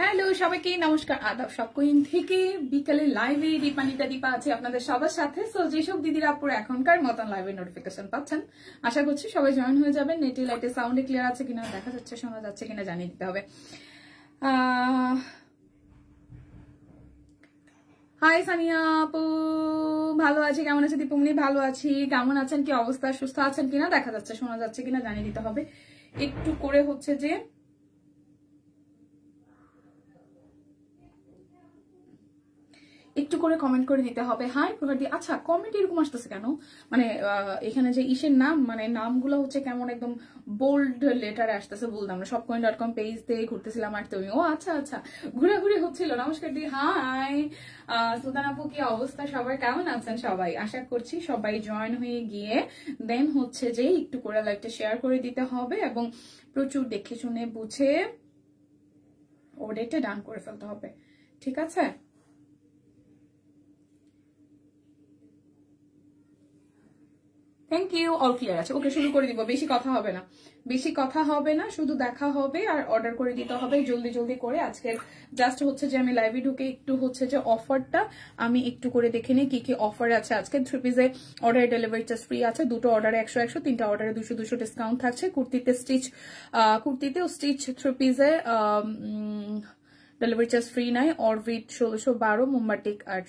Hello সবাইকে নমস্কার আদাব সব কুইন থেকে বিকেলে লাইভে দীপানিতা দীপা আছে আপনাদের সবার সাথে। সো যেসব দিদিরা আপুরা এখনকার মতন লাইভে নোটিফিকেশন পাচ্ছেন আশা করছি সবাই জয়েন হয়ে যাবেন। নেটে লাইটে সাউন্ডে ক্লিয়ার আছে কিনা, দেখা যাচ্ছে শোনা যাচ্ছে কিনা জানিয়ে দিতে হবে। হাই সানিয়া আপু, ভালো আছি, কেমন আছে দীপমনি? ভালো আছি, কেমন আছেন, কি অবস্থা, সুস্থ আছেন কিনা, দেখা যাচ্ছে শোনা যাচ্ছে কিনা জানিয়ে দিতে হবে। একটু করে হচ্ছে যে একটু করে কমেন্ট করে দিতে হবে। হাই প্রভাতি। আচ্ছা কমেন্ট এরকম আসতেছে কেন? মানে এখানে যে ইসের নাম, মানে নামগুলো হচ্ছে কেমন একদম বোল্ড লেটারে আসতেছে। বলতাম না shopcoin.com পেজ দিয়ে ঘুরতেছিলাম আর তুমি ও আচ্ছা আচ্ছা ঘুরাঘুরি হচ্ছিল। নমস্কার দি। হাই সুলতান আপু, কি অবস্থা, সবাই কেমন আছেন? সবাই আশা করছি সবাই জয়েন হয়ে গিয়ে দেন হচ্ছে যে একটু করে লাইভটা শেয়ার করে দিতে হবে এবং প্রচুর দেখে শুনে বুঝে ওডেটে ডান করে ফেলতে হবে, ঠিক আছে? থ্যাংক ইউ, অল ক্লিয়ার আছে। ওকে শুরু করে দিব, বেশি কথা হবে না, বেশি কথা হবে না, শুধু দেখা হবে আর অর্ডার করে দিতে হবে জলদি জলদি করে। আজকের জাস্ট হচ্ছে যে আমি লাইভে ঢুকে একটু হচ্ছে যে অফারটা আমি একটু করে দেখে নিই কি কি অফার আছে আজকে। 3 পিসে অর্ডারে ডেলিভারি চার্জ ফ্রি আছে, দুটো অর্ডারে 100, তিনটা অর্ডারে 200 ডিসকাউন্ট থাকছে। কুর্তিতেও স্টিচ 3 পিসে ডেলিভারি চার্জ ফ্রি নাই। অরবিট 1612, মোমবাটিক আর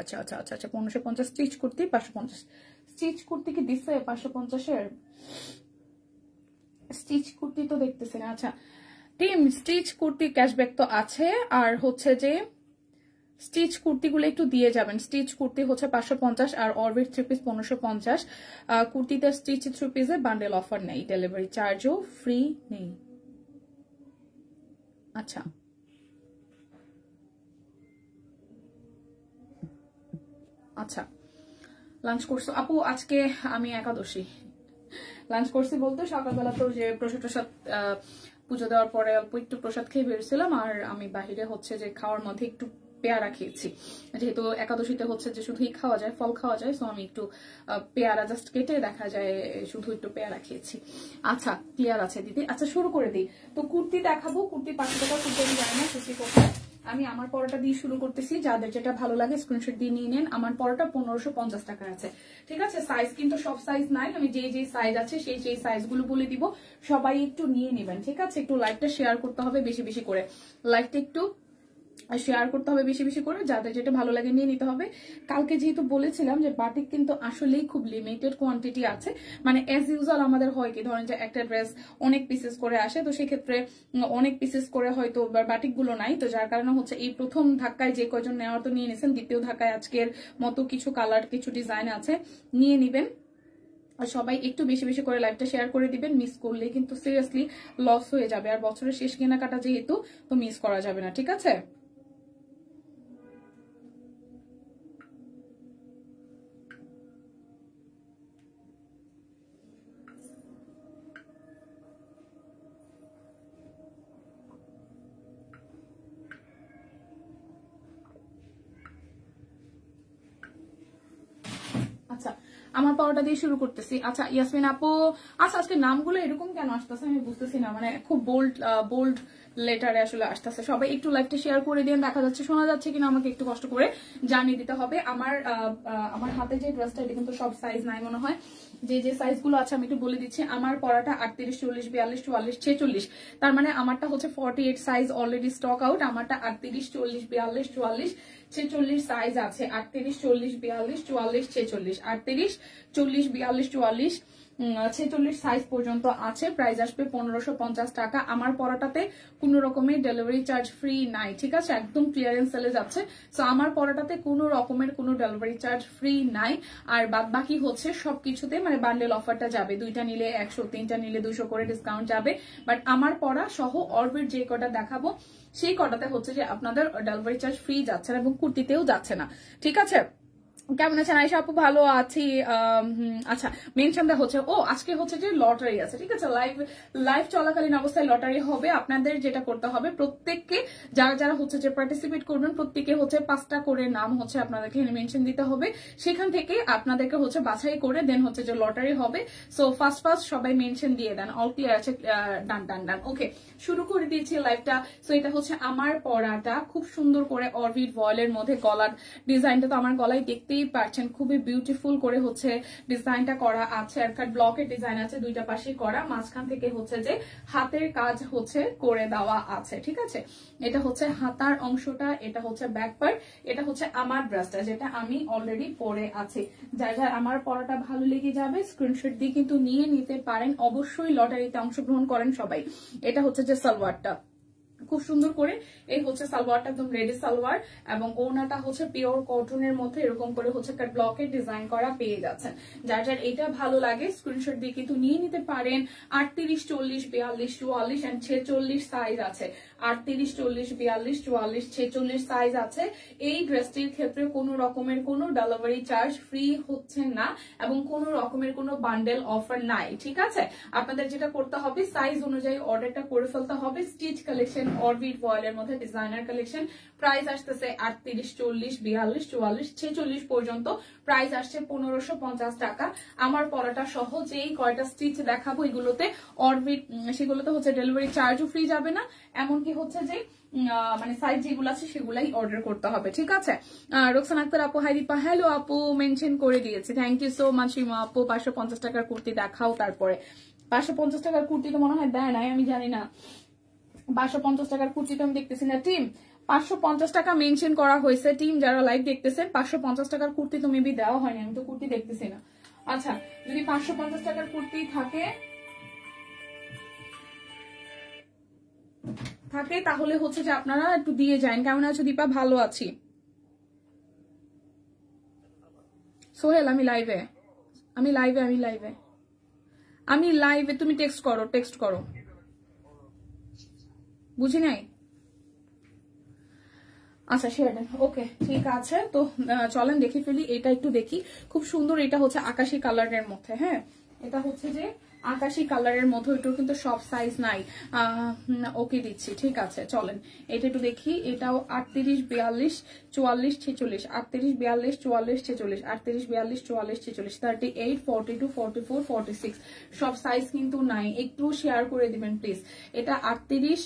আচ্ছা আচ্ছা আচ্ছা আচ্ছা 1550 স্টিচ কুর্তি 550। স্টিচ কুর্তি কি দিচ্ছে 550-এর? স্টিচ কুর্তি তো দেখতেছি না। আচ্ছা টিম, স্টিচ কুর্তি ক্যাশব্যাক তো আছে, আর হচ্ছে যে স্টিচ কুর্তিগুলো একটু দিয়ে যাবেন। স্টিচ কুর্তি হচ্ছে 550 আর অরবিট 3 পিস 1550। কুর্তিতে স্টিচ 3 পিসে বান্ডেল অফার নেই, ডেলিভারি চার্জও ফ্রি নেই। আচ্ছা আচ্ছা লাঞ্চ করছো আপু? আজকে আমি একাদশী। লাঞ্চ করছি বলতে সকালবেলা তো যে প্রসাদ পুজো দেওয়ার পরে অল্প একটু প্রসাদ খেয়ে বেরোছিলাম, আর আমি বাহিরে হচ্ছে যে খাওয়ার মধ্যে একটু পেয়ারা খেয়েছি, যেহেতু একাদশীতে হচ্ছে যে শুধুই খাওয়া যায়, ফল খাওয়া যায়, সো আমি একটু পেয়ারা জাস্ট কেটে দেখা যায় শুধু একটু পেয়ারা খেয়েছি। আচ্ছা ক্লিয়ার আছে দিদি। আচ্ছা শুরু করে দিই তো। কুর্তি দেখাবো, কুর্তি 500 টাকা, কুর্তি আমি জানি না কুর্তি কোথায়। আমি আমার পরোটা দিয়ে শুরু করতেছি, যাদের যেটা ভালো লাগে স্ক্রিনশট দিয়ে নিয়ে নেন। আমার পরোটা 1550 টাকা আছে, ঠিক আছে? সাইজ কিন্তু সব সাইজ নাই, আমি যে সাইজ আছে সেই সাইজগুলো বলে দিব, সবাই একটু নিয়ে নেবেন, ঠিক আছে? একটু লাইভটা শেয়ার করতে হবে বেশি বেশি করে, লাইভটা একটু শেয়ার করতে হবে বেশি বেশি করে, যাদের যেটা ভালো লাগে নিয়ে নিতে হবে। কালকে যেহেতু বলেছিলাম যে বাটিক কিন্তু আসলেই খুব লিমিটেড কোয়ান্টিটি আছে, মানে অ্যাজ ইউজুয়াল আমাদের হয় কি, ধরেন যে একটা ড্রেস অনেক পিসেস করে আসে, তো সেক্ষেত্রে অনেক পিসেস করে হয়তো বাটিক গুলো নাই, তো যার কারণে হচ্ছে এই প্রথম ধাক্কায় যে কয়জন নেওয়ার তো নিয়ে নিয়েছেন, দ্বিতীয় ধাক্কায় আজকের মতো কিছু কালার কিছু ডিজাইন আছে নিয়ে নিবেন। আর সবাই একটু বেশি বেশি করে লাইভটা শেয়ার করে দিবেন, মিস করলে কিন্তু সিরিয়াসলি লস হয়ে যাবে, আর বছরের শেষ কেনাকাটা যেহেতু, তো মিস করা যাবে না, ঠিক আছে? আচ্ছা আমার পাওয়াটা দিয়ে শুরু করতেছি। আচ্ছা ইয়াসমিন আপু, আচ্ছা আজকে নামগুলো এরকম কেন আসতেছে আমি বুঝতেছি না, মানে খুব বোল্ড লেটারে আসলে আসতেছে। সবাই একটু লাইভটা শেয়ার করে দিন, দেখা যাচ্ছে শোনা যাচ্ছে কিনা আমাকে একটু কষ্ট করে জানিয়ে দিতে হবে। আমার হাতে যে ড্রেসটা এটা কিন্তু সব সাইজ নাই মনে হয়, যে সাইজগুলো আছে আমি একটু বলে দিচ্ছি। আমার পরাটা 38, 40, 42, 44, 46, তার মানে আমারটা হচ্ছে 48 সাইজ অলরেডি স্টক আউট। আমারটা 38, 40, 42, 44, 46 সাইজ আছে। 38, 40, 42, 44, 46, 38, 40, 42, 44, 46 সাইজ পর্যন্ত আছে। প্রাইস আসবে 1550 টাকা। আমার পরাটাতে কোনো রকমের ডেলিভারি চার্জ ফ্রি নাই, ঠিক আছে? একদম ক্লিয়ারেন্স সেলে যাচ্ছে, সো আমার পরাটাতে কোনো রকমের কোনো ডেলিভারি চার্জ ফ্রি নাই। আর বাদ বাকি হচ্ছে সবকিছুতে মানে বান্ডেল অফারটা যাবে, 2টা নিলে 100, 3টা নিলে 200 করে ডিসকাউন্ট যাবে। বাট আমার পরা সহ অরবিট যে কটা দেখাবো সেই কটাতে হচ্ছে যে আপনাদের ডেলিভারি চার্জ ফ্রি যাচ্ছে না এবং কুর্তিতেও যাচ্ছে না, ঠিক আছে? কেমন আছেন আয়েশা আপু? ভালো আছি। আচ্ছা, মেনশনটা হচ্ছে আজকে হচ্ছে যে লটারি আছে, ঠিক আছে? লাইভ চলাকালীন অবস্থায় লটারি হবে। আপনাদের যেটা করতে হবে, প্রত্যেককে যারা যারা হচ্ছে যে পার্টিসিপেট করবেন, প্রত্যেকে হচ্ছে 5টা করে নাম হচ্ছে আপনাদেরকে মেনশন দিতে হবে। সেখান থেকে আপনাদেরকে হচ্ছে বাছাই করে দেন হচ্ছে যে লটারি হবে। সো ফার্স্ট সবাই মেনশন দিয়ে দেন। অল ক্লিয়ার আছে? ডান ডান ডান। ওকে, শুরু করে দিয়েছি লাইভটা। সো এটা হচ্ছে আমার পরাটা, খুব সুন্দর করে অরবিট ভয়েলের মধ্যে গলার ডিজাইনটা তো আমার গলায় দেখতেই পারছেন, খুবই বিউটিফুল করে হচ্ছে ডিজাইনটা করা আছে। আর ব্লকের ডিজাইন আছে, দুইটা পাশেই করা, মাঝখান থেকে হচ্ছে যে হাতের কাজ হচ্ছে করে দেওয়া আছে, ঠিক আছে? এটা হচ্ছে হাতার অংশটা, এটা হচ্ছে ব্যাক পার্ট, এটা হচ্ছে আমার ড্রেসটা যেটা আমি অলরেডি পরে আছি। যার আমার পরাটা ভালো লেগে যাবে স্ক্রিনশট দিয়ে কিন্তু নিয়ে নিতে পারেন। অবশ্যই লটারিতে অংশগ্রহণ করেন সবাই। এটা হচ্ছে যে সালোয়ারটা, খুব সুন্দর করে এই হচ্ছে সালোয়ারটা, একদম রেডি সালোয়ার, এবং ওড়নাটা হচ্ছে পিওর কটনের মধ্যে এরকম করে হচ্ছে ব্লকের ডিজাইন করা পেয়ে যাচ্ছেন। যার যার এটা ভালো লাগে স্ক্রিনশট দিয়ে কিন্তু নিয়ে নিতে পারেন। 38, 40, 42, 44 এন্ড 46 সাইজ আছে। 38, 40, 42, 44, 46 সাইজ আছে। এই ড্রেসটির ক্ষেত্রে কোনো রকমের কোনো ডেলিভারি চার্জ ফ্রি হচ্ছে না এবং কোনো রকমের কোনো বান্ডেল অফার নাই, ঠিক আছে? আপনাদের যেটা করতে হবে, সাইজ অনুযায়ী অর্ডারটা করে ফেলতে হবে। স্টিচ কালেকশন, অরবিট ভয়েলের মধ্যে ডিজাইনার কালেকশন, প্রাইস আসতেছে 38, 40, 42, 44, 46 পর্যন্ত। প্রাইস আসছে 1550 টাকা। আমার পরাটা সহ যেই কয়টা স্টিচ দেখাবো এগুলোতে অরবিট, সেগুলোতে হচ্ছে ডেলিভারি চার্জও ফ্রি যাবে না, এমনকি হচ্ছে যে মানে সাইজ যেগুলো আছে সেগুলাই অর্ডার করতে হবে, ঠিক আছে? রোকসানা আক্তার আপু, হাই দীপা, হ্যালো আপু, মেনশন করে দিয়েছে, thank you so much. Rima আপু, 550 টাকার কুর্তি দেখাও। তারপরে 550 টাকার কুর্তি তো মনে হয় দেয় নাই, আমি জানি না। 550 টাকার কুর্তি তো আমি দেখতেছি না। টিম 550 টাকা মেনশন করা হয়েছে। টিম যারা লাইভ দেখতেছেন, 550 টাকার কুর্তি তো মেবি দেওয়া হয়নি, আমি তো কুর্তি দেখতেছি না। আচ্ছা, যদি 550 টাকার কুর্তি থাকে তাহলে হচ্ছে যে আপনারা একটু দিয়ে যান। কেমন আছো দীপা? ভালো আছি। সোহেল, আমি লাইভে, তুমি টেক্সট করো। বুঝি নাই। আচ্ছা, শেয়ার দেন। ওকে, ঠিক আছে। তো চলেন দেখে ফেলি। এটা একটু দেখি, খুব সুন্দর। এটা হচ্ছে আকাশি কালারের মধ্যে, হ্যাঁ, এটা হচ্ছে যে আকাশি কালারের মধ্যে, এটাও কিন্তু সব সাইজ নাই। ওকে দিচ্ছি, ঠিক আছে। চলেন এটা একটু দেখি। এটাও 38, 42, 44, 46, 38, 42, 44, 46, 38, 42, 44, 46, 38, 42, 44, 46 সব সাইজ কিন্তু নাই। একটু শেয়ার করে দিবেন প্লিজ। এটা 38,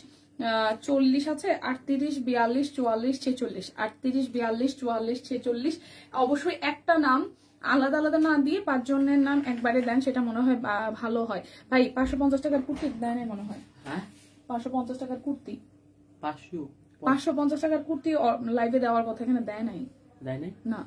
40 আছে, 38, 42, 44, 46, 38, 42, 44, 46। অবশ্যই একটা নাম আলাদা আলাদা না দিয়ে 5 জনের নাম একবারে দেন, সেটা মনে হয় ভালো হয়। ভাই 550 টাকার কুর্তি দেয় না মনে হয়। 550 টাকার কুর্তি, 550 টাকার কুর্তি লাইভে দেওয়ার কথা, এখানে দেয় নাই না।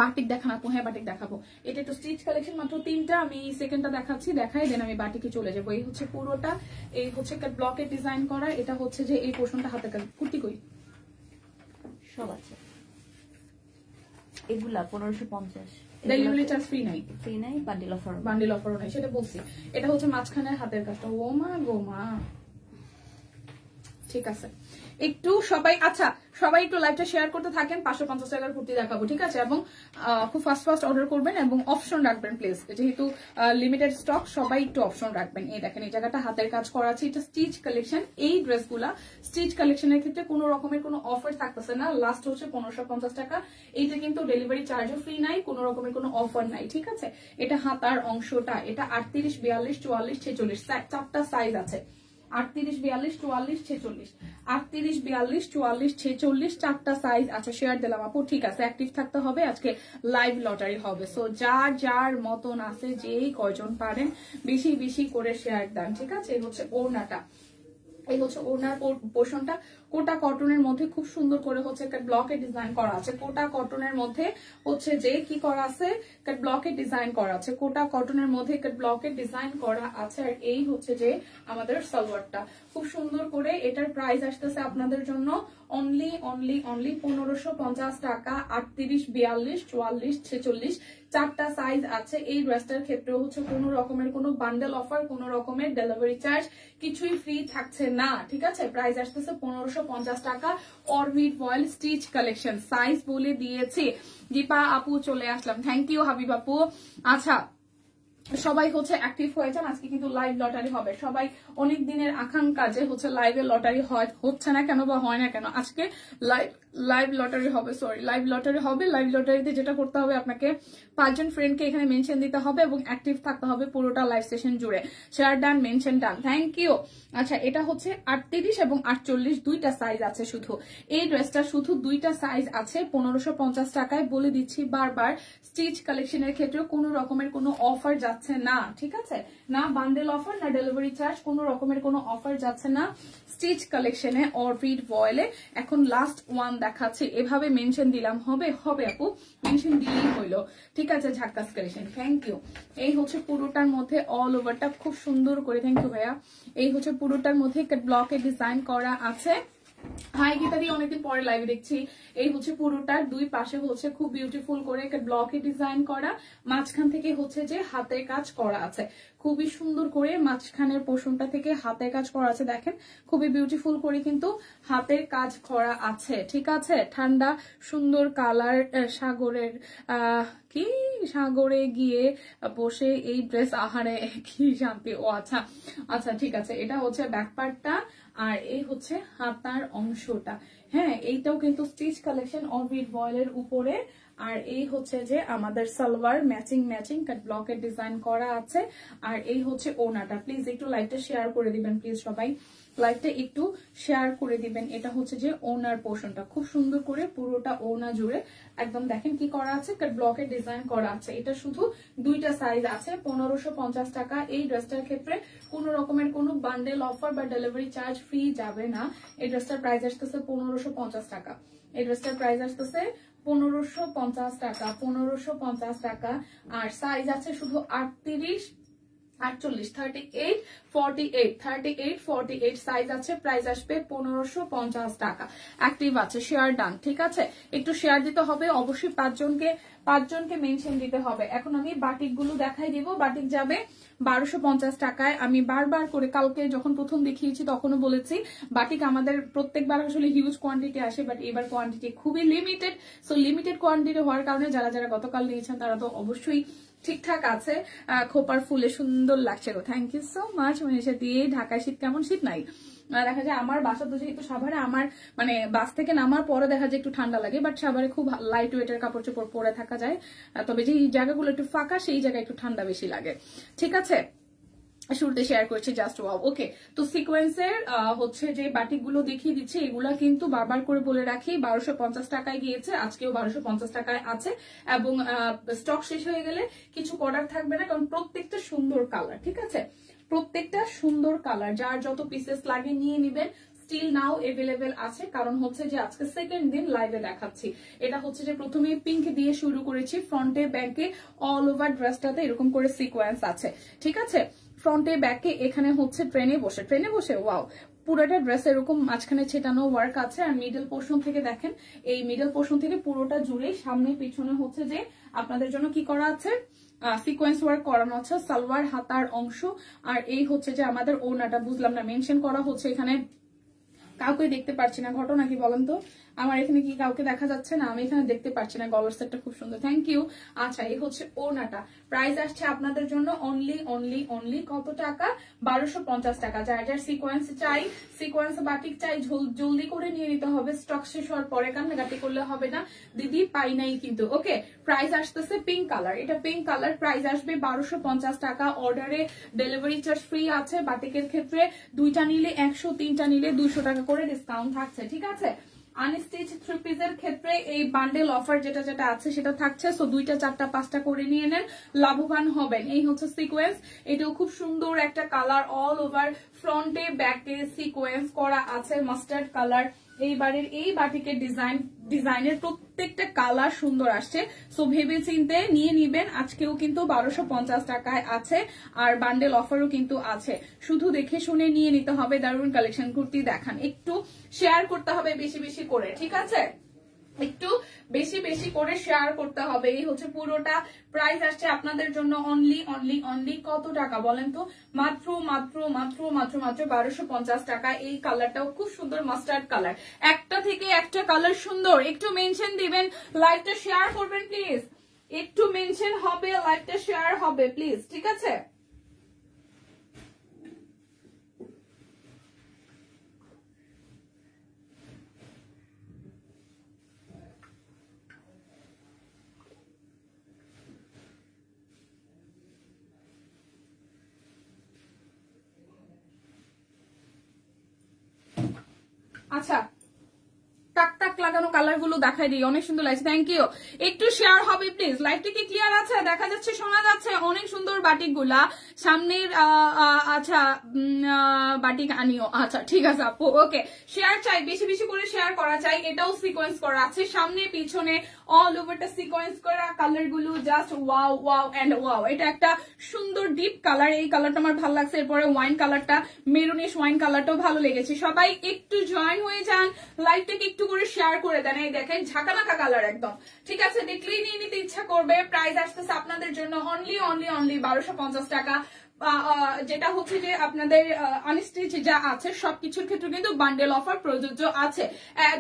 বাটিক দেখান আপু? হ্যাঁ, বাটিক দেখাবো। এটা একটু স্টিচ কালেকশন, মাত্র 3টা। আমি সেকেন্ডটা দেখাচ্ছি, দেখাই দেন আমি বাটিকে চলে যাবো। এই হচ্ছে পুরোটা, এই হচ্ছে ব্লকের ডিজাইন করা। এটা হচ্ছে যে এই পোর্শনটা হাতে কাজ। কুর্তি কই? সব আছে। এগুলা 1550। ডেলিভারি চার্জ ফ্রি নাই, বান্ডিল অফারও নাই, সেটা বলছি। এটা হচ্ছে মাঝখানের হাতের কাজটা। ও মা গো মা, ঠিক আছে। একটু সবাই, আচ্ছা সবাই একটু লাইভটা শেয়ার করতে থাকেন। 550 টাকার কুর্তি দেখাবো, ঠিক আছে? এবং খুব ফাস্ট অর্ডার করবেন এবং অপশন রাখবেন প্লিজ, যেহেতু লিমিটেড স্টক, সবাই একটু অপশন রাখবেন। এই দেখেন, এই জায়গাটা হাতের কাজ করা আছে। এটা স্টিচ কালেকশন। এই ড্রেসগুলা স্টিচ কালেকশনের ক্ষেত্রে কোনো রকমের কোনো অফার থাকতেছে না। লাস্ট হচ্ছে 1550 টাকা। এইটা কিন্তু ডেলিভারি চার্জও ফ্রি নাই, কোনো রকমের কোনো অফার নাই, ঠিক আছে? এটা হাতার অংশটা। এটা 38, 42, 44, 46 চারটা সাইজ আছে। 38, 42, 44, 46, 38, 42, 44, 46 চারটা সাইজ আছে। শেয়ার দিলাম আপু, ঠিক আছে? অ্যাক্টিভ থাকতে হবে, আজকে লাইভ লটারি হবে। সো যার যার মতন আছে, যেই কয়জন পারেন বেশি বেশি করে শেয়ার দেন, ঠিক আছে? এই হচ্ছে ওড়নাটা, এই হচ্ছে ওড়নার পোর্শনটা। কোটা কটনের মধ্যে খুব সুন্দর করে হচ্ছে ব্লকের ডিজাইন করা আছে। কোটা কটনের মধ্যে হচ্ছে যে কি করা আছে, ব্লকের ডিজাইন করা আছে। কোটা কটনের মধ্যে ব্লকের ডিজাইন করা আছে। আর এই হচ্ছে যে আমাদের সালোয়ারটা, খুব সুন্দর করে। এটার প্রাইস আসতেছে আপনাদের জন্য অনলি 1550 টাকা। 38, 42, 44, 46 চারটা সাইজ আছে। এই ড্রেসটার ক্ষেত্রে হচ্ছে কোনো রকমের কোনো বান্ডেল অফার, কোনো রকমের ডেলিভারি চার্জ কিছুই ফ্রি থাকছে না, ঠিক আছে? প্রাইস আসতেছে 1550 1550 টাকা অরবিট ভয়েল স্টিচ কালেকশন। সাইজ বলে দিয়েছি। দীপা আপু চলে আসলাম, থ্যাংক ইউ হাবিব আপু। আচ্ছা সবাই হচ্ছে অ্যাক্টিভ হয়ে যান, আজকে কিন্তু লাইভ লটারি হবে। সবাই অনেক দিনের আকাঙ্ক্ষা যে হচ্ছে লাইভে লটারি হচ্ছে না কেন বা হয় না কেন, আজকে লাইভ লটারি হবে, সরি লাইভ লটারি হবে। লাইভ লটারিতে যেটা করতে হবে, আপনাকে 5 জন ফ্রেন্ডকে এখানে মেনশন দিতে হবে এবং অ্যাক্টিভ থাকতে হবে পুরোটা লাইভ সেশন জুড়ে। Share done, mention done, thank you. আচ্ছা এটা হচ্ছে 38 এবং 48 দুইটা সাইজ আছে, শুধু এই ড্রেসটা শুধু দুইটা সাইজ আছে 1550 টাকায়। বলে দিচ্ছি বারবার, স্টিচ কালেকশনের ক্ষেত্রে কোনো রকমের কোনো অফার যাচ্ছে না, ঠিক আছে, না বান্ডেল অফার না ডেলিভারি চার্জ, কোনো রকমের কোনো অফার যাচ্ছে না স্টিচ কালেকশনে অরবিট ভয়েলে। এখন লাস্ট ওয়ান দেখাচ্ছি, এভাবে মেনশন দিলাম হবে হবে আপু, মেনশন দিলেই হইলো, ঠিক আছে। ঝাক্কাস কালেকশন, থ্যাংক ইউ। এই হচ্ছে পুরোটার মধ্যে অল ওভারটা খুব সুন্দর করে, থ্যাংক ইউ ভাইয়া। এই হচ্ছে পুরোটার মধ্যে ব্লকে ডিজাইন করা আছে। হাই গীতাদি, অনেকদিন পরে লাইভে দেখছি। এই হচ্ছে পুরোটার দুই পাশে হচ্ছে খুব বিউটিফুল করে ব্লকে ডিজাইন করা, মাঝখান থেকে হচ্ছে যে হাতের কাজ করা আছে, খুবই সুন্দর করে মাঝখানের পোর্শনটা থেকে হাতের কাজ করা আছে। দেখেন খুবই বিউটিফুল করে কিন্তু হাতের কাজ করা আছে, ঠিক আছে। ঠান্ডা সুন্দর কালার, সাগরের কি সাগরে গিয়ে বসে এই ড্রেস, আহারে কি শান্তি। ও আচ্ছা আচ্ছা ঠিক আছে, এটা হচ্ছে ব্যাক পার্টটা আর এই হচ্ছে হাতার অংশটা। হ্যাঁ এইটাও কিন্তু স্টিচ কালেকশন অরবিট ভয়েলের উপরে। আর এই হচ্ছে যে আমাদের সালোয়ার ম্যাচিং কাট ব্লকের ডিজাইন করা আছে। আর এই হচ্ছে ওনাটা। প্লিজ একটু লাইভটা শেয়ার করে দিবেন, প্লিজ সবাই লাইভটা একটু শেয়ার করে দিবেন। এটা হচ্ছে যে ওনার পোর্শনটা, খুব সুন্দর করে পুরোটা ওনা জুড়ে একদম দেখেন কি করা আছে, কাট ব্লকের ডিজাইন করা আছে। এটা শুধু দুইটা সাইজ আছে 1550 টাকা। এই ড্রেসটার ক্ষেত্রে কোনো রকমের কোনো বান্ডেল অফার বা ডেলিভারি চার্জ ফ্রি যাবে না। এই ড্রেসটার প্রাইস আসতেছে 1550 টাকা। এই ড্রেসটার প্রাইস আসতেছে 1550 টাকা, 1550 টাকা। আর সাইজ আছে শুধু 38, 48, 38, 48, 38, 48 সাইজ আছে। প্রাইস আসবে 1550 টাকা। অ্যাক্টিভ আছে, শেয়ার ডান, ঠিক আছে। একটু শেয়ার দিতে হবে অবশ্যই, 5 জনকে মেনশন দিতে হবে। এখন আমি বাটিক গুলো দেখাই দিব। বাটিক যাবে 1250 টাকায়। আমি বারবার করে কালকে যখন প্রথম দেখিয়েছি তখনও বলেছি, বাটিক আমাদের প্রত্যেকবার আসলে হিউজ কোয়ান্টিটি আসে, বাট এবার কোয়ান্টিটি খুবই লিমিটেড। সো লিমিটেড কোয়ান্টিটি হওয়ার কারণে যারা যারা গতকাল নিয়েছেন তারা তো অবশ্যই ঠিকঠাক আছে। খোপার ফুলে সুন্দর লাগছে গো, thank you so much. Manisha দিয়ে, ঢাকায় শীত কেমন? শীত নাই, দেখা যায় আমার বাসা তো যেহেতু সাভারে, আমার মানে বাস থেকে নামার পরে দেখা যায় একটু ঠান্ডা লাগে, বাট সাভারে খুব লাইট ওয়েটের কাপড় চোপড় পরে থাকা যায়। তবে যে জায়গাগুলো একটু ফাঁকা সেই জায়গায় একটু ঠান্ডা বেশি লাগে, ঠিক আছে। শুরুতে শেয়ার করছি জাস্ট ওয়াও। ওকে, তো সিকোয়েন্সের হচ্ছে যে বাটিক গুলো দেখিয়ে দিচ্ছি, এগুলা কিন্তু বারবার করে বলে রাখি 1250 টাকায় গিয়েছে, আজকেও 1250 টাকায় আছে। এবং স্টক শেষ হয়ে গেলে কিছু অর্ডার থাকবে না, কারণ প্রত্যেকটা সুন্দর কালার, ঠিক আছে, প্রত্যেকটা সুন্দর কালার। যার যত পিসেস লাগে নিয়ে নিবেন। স্টিল নাও এভেলেবেল আছে, কারণ হচ্ছে যে আজকে সেকেন্ড দিন লাইভে দেখাচ্ছি। এটা হচ্ছে যে প্রথমে পিঙ্ক দিয়ে শুরু করেছি, ফ্রন্টে ব্যাকে অল ওভার ড্রেসটাতে এরকম করে সিকোয়েন্স আছে, ঠিক আছে। ফ্রন্টে ব্যাকে এখানে হচ্ছে ট্রেনে বসে ওয়াও, পুরোটা ড্রেস এরকম মাঝখানে ছেটানো ওয়ার্ক আছে। আর মিডল পোর্শন থেকে দেখেন, এই মিডল পোর্শন থেকে পুরোটা জুড়ে সামনে পিছনে হচ্ছে যে আপনাদের জন্য কি করা আছে, সিকোয়েন্স ওয়ার্ক করানো আছে। সালোয়ার হাতার অংশ। আর এই হচ্ছে যে আমাদের ওনাটা, বুঝলাম না মেনশন করা হচ্ছে এখানে, কাউকে দেখতে পাচ্ছি না, ঘটনা কি বলেন তো? আমার এখানে কি কাউকে দেখা যাচ্ছে না? আমি এখানে দেখতে পাচ্ছি না। গলার সেটটা খুব সুন্দর, থ্যাংক ইউ। আচ্ছা এই হচ্ছে ওনাটা। প্রাইস আসছে আপনাদের জন্য অনলি কত টাকা? 1250 টাকা। যার যার সিকোয়েন্স চাই, সিকোয়েন্স বাটিক চাই, জলদি করে নিয়ে নিতে হবে, স্টক শেষ হওয়ার পরে কান্নাকাটি করলে হবে না, দিদি পাই নাই কিন্তু। ওকে, প্রাইস আসতেছে পিঙ্ক কালার, এটা পিঙ্ক কালার। প্রাইস আসবে 1250 টাকা। অর্ডারে ডেলিভারি চার্জ ফ্রি আছে। বাটিকের ক্ষেত্রে 2টা নিলে 100, 3টা নিলে 200 টাকা করে ডিসকাউন্ট থাকছে, ঠিক আছে। আনস্টিচ 3 পিসের ক্ষেত্রে এই বান্ডেল অফার যেটা যেটা আছে সেটা থাকছে। সো 2টা 4টা 5টা করে নিয়ে নেন, লাভবান হবেন। এই হচ্ছে সিকোয়েন্স, এটাও খুব সুন্দর একটা কালার, অল ওভার ফ্রন্টে ব্যাকে সিকোয়েন্স করা আছে, মাস্টার্ড কালার। এইবারের এই বাটিকের ডিজাইনের প্রত্যেকটা কালার সুন্দর আসছে। সো ভেবে চিন্তে নিয়ে নিবেন। আজকেও কিন্তু 1250 টাকায় আছে, আর বান্ডেল অফারও কিন্তু আছে। শুধু দেখে শুনে নিয়ে নিতে হবে। দারুণ কালেকশন, কুর্তি দেখান, একটু শেয়ার করতে হবে বেশি বেশি করে, ঠিক আছে। একটু বেশি বেশি করে শেয়ার করতে হবে। এই হচ্ছে পুরোটা। প্রাইস আসছে আপনাদের জন্য অনলি অনলি অনলি কত টাকা বলেন তো? মাত্র মাত্র মাত্র মাত্র মাত্র 1250 টাকা। এই কালারটাও খুব সুন্দর, মাস্টার্ড কালার। একটা থেকে একটা কালার সুন্দর। একটু মেনশন দিবেন, লাইভটা শেয়ার করবেন প্লিজ। একটু মেনশন হবে, লাইভটা শেয়ার হবে প্লিজ, ঠিক আছে? আচ্ছা, টাক টাক লাগানো কালার গুলো দেখাই দিই, অনেক সুন্দর লাগছে। Thank you. একটু শেয়ার হবে প্লিজ। লাইভটা কি ক্লিয়ার আছে? দেখা যাচ্ছে, শোনা যাচ্ছে? অনেক সুন্দর বাটিক গুলা সামনের। আচ্ছা, বাটিক আনিও। আচ্ছা ঠিক আছে আপু, ওকে। শেয়ার চাই, বেশি বেশি করে শেয়ার করা চাই। এটাও সিকোয়েন্স করা আছে, সামনে পিছনে অল ওভারটা সিকোয়েন্স করা। কালার গুলো just wow wow and wow. এটা একটা সুন্দর ডিপ কালার, এই কালারটা আমার ভালো লাগছে। এরপরে ওয়াইন কালারটা, মেরুনিশ ওয়াইন কালারটাও ভালো লেগেছে। সবাই একটু জয়েন হয়ে যান, লাইভটাকে একটু করে শেয়ার করে দেন। এই দেখেন ঝাঁকানাকা কালার একদম, ঠিক আছে? দেখলেই নিয়ে নিতে ইচ্ছা করবে। প্রাইস আসতেছে আপনাদের জন্য অনলি অনলি অনলি 1250 টাকা। যেটা হচ্ছে যে আপনাদের আনস্টিচ যা আছে সবকিছুর ক্ষেত্রে কিন্তু বান্ডেল অফার প্রযোজ্য আছে।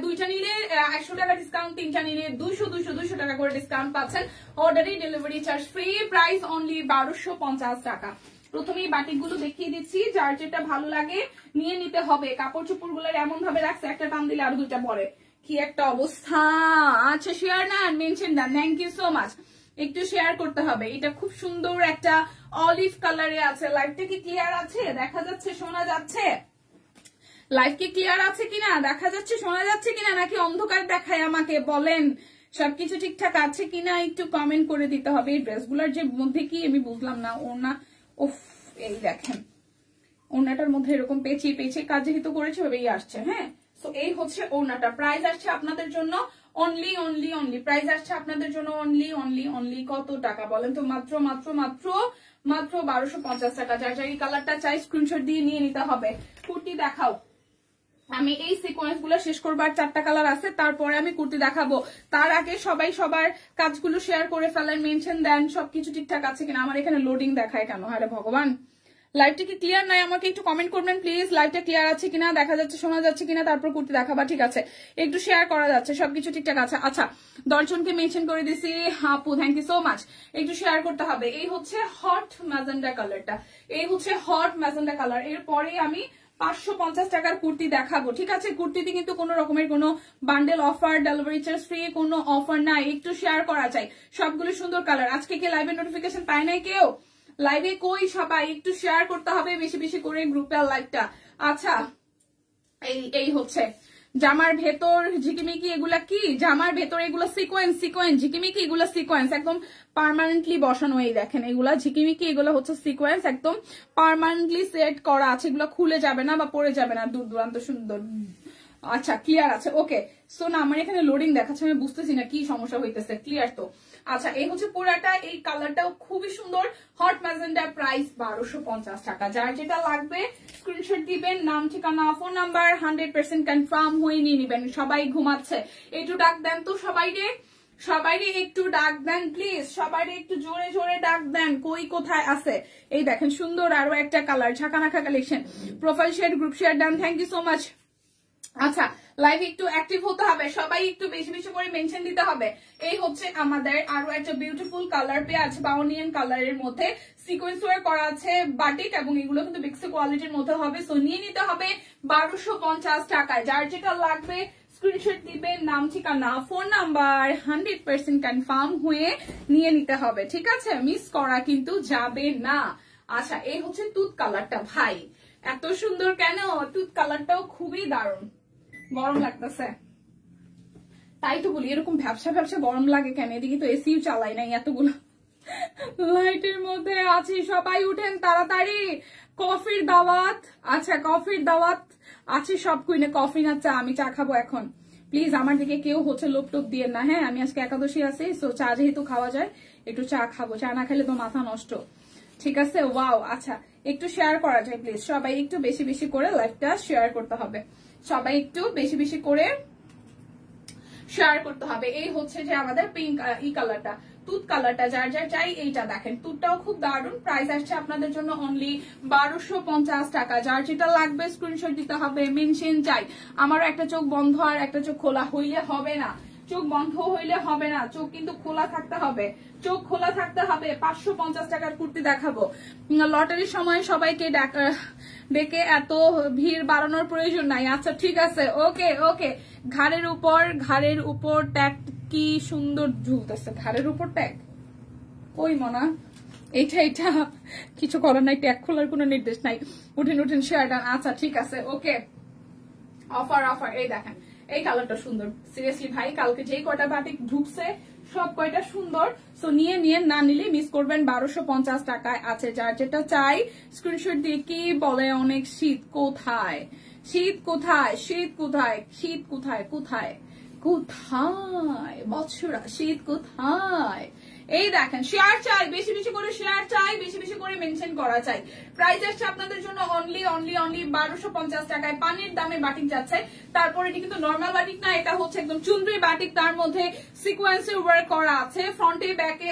দুইটা নিলে 100 টাকা ডিসকাউন্ট, তিনটা নিলে 200 টাকা করে ডিসকাউন্ট পাচ্ছেন। অর্ডারে delivery charge free. Price only 1250 টাকা। প্রথমেই বাটিক গুলো দেখিয়ে দিচ্ছি, যার যেটা ভালো লাগে নিয়ে নিতে হবে। কাপড় চোপড় গুলো এমন ভাবে রাখছে, একটা টান দিলে আর দুইটা পরে, কি একটা অবস্থা। আচ্ছা শেয়ার না, mention done, thank you so much. একটু শেয়ার করতে হবে। এটা খুব সুন্দর একটা অলিভ কালারে আছে। লাইভটা কি ক্লিয়ার আছে? দেখা যাচ্ছে, শোনা যাচ্ছে? লাইভ কি ক্লিয়ার আছে কিনা, দেখা যাচ্ছে, শোনা যাচ্ছে কিনা, নাকি অন্ধকার দেখায় আমাকে বলেন? সবকিছু ঠিকঠাক আছে কিনা একটু কমেন্ট করে দিতে হবে। এই ড্রেসগুলোর যে মধ্যে কি আমি বুঝলাম না। ওনা উফ, এই দেখেন ওনাটার মধ্যে এরকম পেঁচিয়ে পেঁচিয়ে কাজ যেহেতু করেছে ওই আসছে। হ্যাঁ, তো এই হচ্ছে ওনাটা। প্রাইস আসছে আপনাদের জন্য অনলি অনলি অনলি, প্রাইস আসছে আপনাদের জন্য অনলি অনলি অনলি কত টাকা বলেন তো? মাত্র মাত্র মাত্র মাত্র 1250 টাকা। যার যার এই কালারটা চাই স্ক্রিনশট দিয়ে নিয়ে নিতে হবে। কুর্তি দেখাও। আমি এই সিকোয়েন্স গুলো শেষ করবার, 4টা কালার আছে, তারপরে আমি কুর্তি দেখাবো। তার আগে সবাই সবার কাজগুলো শেয়ার করে ফেলেন, মেনশন দেন সবকিছু ঠিকঠাক আছে কিনা। আমার এখানে লোডিং দেখায় কেন? আরে ভগবান, লাইভটা কি ক্লিয়ার নাই? আমাকে একটু কমেন্ট করবেন প্লিজ, লাইভটা ক্লিয়ার আছে কিনা, দেখা যাচ্ছে, শোনা যাচ্ছে কিনা, তারপর কুর্তি দেখাবা। ঠিক আছে, একটু শেয়ার করা যাচ্ছে, সবকিছু ঠিকঠাক আছে। আচ্ছা, 10 জনকে মেনশন করে দিছি আপু, থ্যাংক ইউ সো মাচ। একটু শেয়ার করতে হবে। এই হচ্ছে হট ম্যাজেন্ডা কালারটা, এই হচ্ছে হট ম্যাজেন্ডা কালার। এরপরে আমি 550 টাকার কুর্তি দেখাবো। ঠিক আছে, কুর্তিতে কিন্তু কোনো রকমের কোনো bundle offer, delivery charge free কোনো অফার নাই। একটু শেয়ার করা চাই। সবগুলো সুন্দর কালার। আজকে কি লাইভের নোটিফিকেশন পায় নাই কেউ? লাইভে কই সবাই? একটু শেয়ার করতে হবে বেশি বেশি করে গ্রুপে লাইভটা। আচ্ছা, এই হচ্ছে জামার ভেতর ঝিকিমিকি। এগুলা কি জামার ভেতর? এগুলো সিকোয়েন্স, সিকোয়েন্স ঝিকিমিকি, এগুলো সিকোয়েন্স একদম পার্মানেন্টলি বসানো। এই দেখেন এগুলা ঝিকিমিকি, এগুলো হচ্ছে সিকোয়েন্স একদম পার্মানেন্টলি সেট করা আছে। এগুলো খুলে যাবে না বা পড়ে যাবে না। দূর দূরান্ত সুন্দর। আচ্ছা, ক্লিয়ার আছে? ওকে। সো না, আমার এখানে লোডিং দেখাচ্ছে, আমি বুঝতেছি না কি সমস্যা হইতেছে। ক্লিয়ার তো? আচ্ছা, এই হচ্ছে পুরাটা। এই কালারটাও খুবই সুন্দর, হট ম্যাজেন্ডা। প্রাইস 1250 টাকা। যার যেটা লাগবে স্ক্রিনশট দিবেন, নাম ঠিকানা ফোন নাম্বার 100% কনফার্ম হয়ে নিয়ে নিবেন। সবাই ঘুমাচ্ছে, একটু ডাক দেন তো সবাইকে, সবাইকে একটু ডাক দেন প্লিজ, সবাইকে একটু জোরে জোরে ডাক দেন। কই কোথায় আছে? এই দেখেন সুন্দর আরো একটা কালার, ঝাঁকানাকা collection. Profile share, group share done, thank you so much. আচ্ছা, লাইভ একটু অ্যাক্টিভ হতে হবে, সবাই একটু বেশি বেশি করে মেনশন দিতে হবে। এই হচ্ছে আমাদের আরো একটা বিউটিফুল কালার পেঁয়াজ বা অনিয়ন কালারের মধ্যে সিকোয়েন্স ওয়ার করা আছে বাটিক, এবং এগুলো কিন্তু বিক্সি কোয়ালিটির মধ্যে হবে। সো নিয়ে নিতে হবে 1250 টাকায়। যার যেটা লাগবে স্ক্রিনশট দিবেন, নাম ঠিকানা ফোন নাম্বার 100% কনফার্ম হয়ে নিয়ে নিতে হবে। ঠিক আছে, মিস করা কিন্তু যাবে না। আচ্ছা, এই হচ্ছে তুত কালারটা। ভাই এত সুন্দর কেন? তুত কালারটাও খুবই দারুণ। গরম লাগতেছে তাই তো বলি, এরকম ভ্যাবসা ভ্যাবসা গরম লাগে কেন? এদিকে তো এসিও চালাই নাই, এতগুলো লাইটের মধ্যে আছি। সবাই উঠেন তাড়াতাড়ি, কফির দাওয়াত। আচ্ছা, কফির দাওয়াত আছে সব কুইনে। কফি না চা? আমি চা খাবো এখন। প্লিজ আমার দিকে কেউ হচ্ছে লোপ টোপ দিয়ে না। হ্যাঁ, আমি আজকে একাদশী আছি, সো চা যেহেতু খাওয়া যায় একটু চা খাবো। চা না খেলে তো মাথা নষ্ট। ঠিক আছে, ওয়াও। আচ্ছা, একটু শেয়ার করা যায় প্লিজ, সবাই একটু বেশি বেশি করে লাইভটা শেয়ার করতে হবে। সবাই একটু বেশি বেশি করে শেয়ার করতে হবে। এই হচ্ছে যে আমাদের পিঙ্ক ই কালারটা, তুত কালারটা, যার যার চাই এইটা দেখেন, তুতটাও খুব দারুণ। প্রাইস আসছে আপনাদের জন্য অনলি 1250 টাকা। যার যেটা লাগবে স্ক্রিনশট দিতে হবে, মেনশন চাই। আমারও একটা চোখ বন্ধ আর একটা চোখ খোলা হইলে হবে না, চোখ বন্ধ হইলে হবে না, চোখ কিন্তু খোলা থাকতে হবে, চোখ খোলা থাকতে হবে। 550 টাকার কুর্তি দেখাবো। লটারির সময় সবাইকে ডেকে এত ভিড় বাড়ানোর প্রয়োজন নাই। আচ্ছা ঠিক আছে, ওকে ওকে। ঘাড়ের উপর ট্যাগ কি সুন্দর ঝুলতেছে, ঘাড়ের উপর ট্যাগ ওই মনা, এইটা কিছু করার নাই, ট্যাগ খোলার কোনো নির্দেশ নাই। উঠেন শেয়ারটা। আচ্ছা ঠিক আছে, ওকে। অফার এই দেখেন, এই কালারটা সুন্দর। সিরিয়াসলি ভাই, কালকে যেই কয়টা বাটিক ঢুকছে সব কয়টা সুন্দর। সো নিয়ে না নিলে মিস করবেন। 1250 টাকায় আছে। যার যেটা চাই স্ক্রিনশট দিয়ে। কি বলে অনেক শীত কোথায়, শীত কোথায়, শীত কোথায়, শীত কোথায়, কোথায় কোথায় বৎসরা, শীত কোথায়? এই দেখেন, শেয়ার চাই, বেশি বেশি করে শেয়ার চাই, বেশি বেশি করে মেনশন করা চাই। প্রাইস আসছে আপনাদের জন্য অনলি 1250 টাকায়। পানির দামে বাটিক যাচ্ছে। তারপরে এটি কিন্তু নর্মাল বাটিক না, এটা হচ্ছে একদম চুনরি বাটিক। তার মধ্যে সিকোয়েন্সের ওয়ার্ক করা আছে, ফ্রন্টে ব্যাকে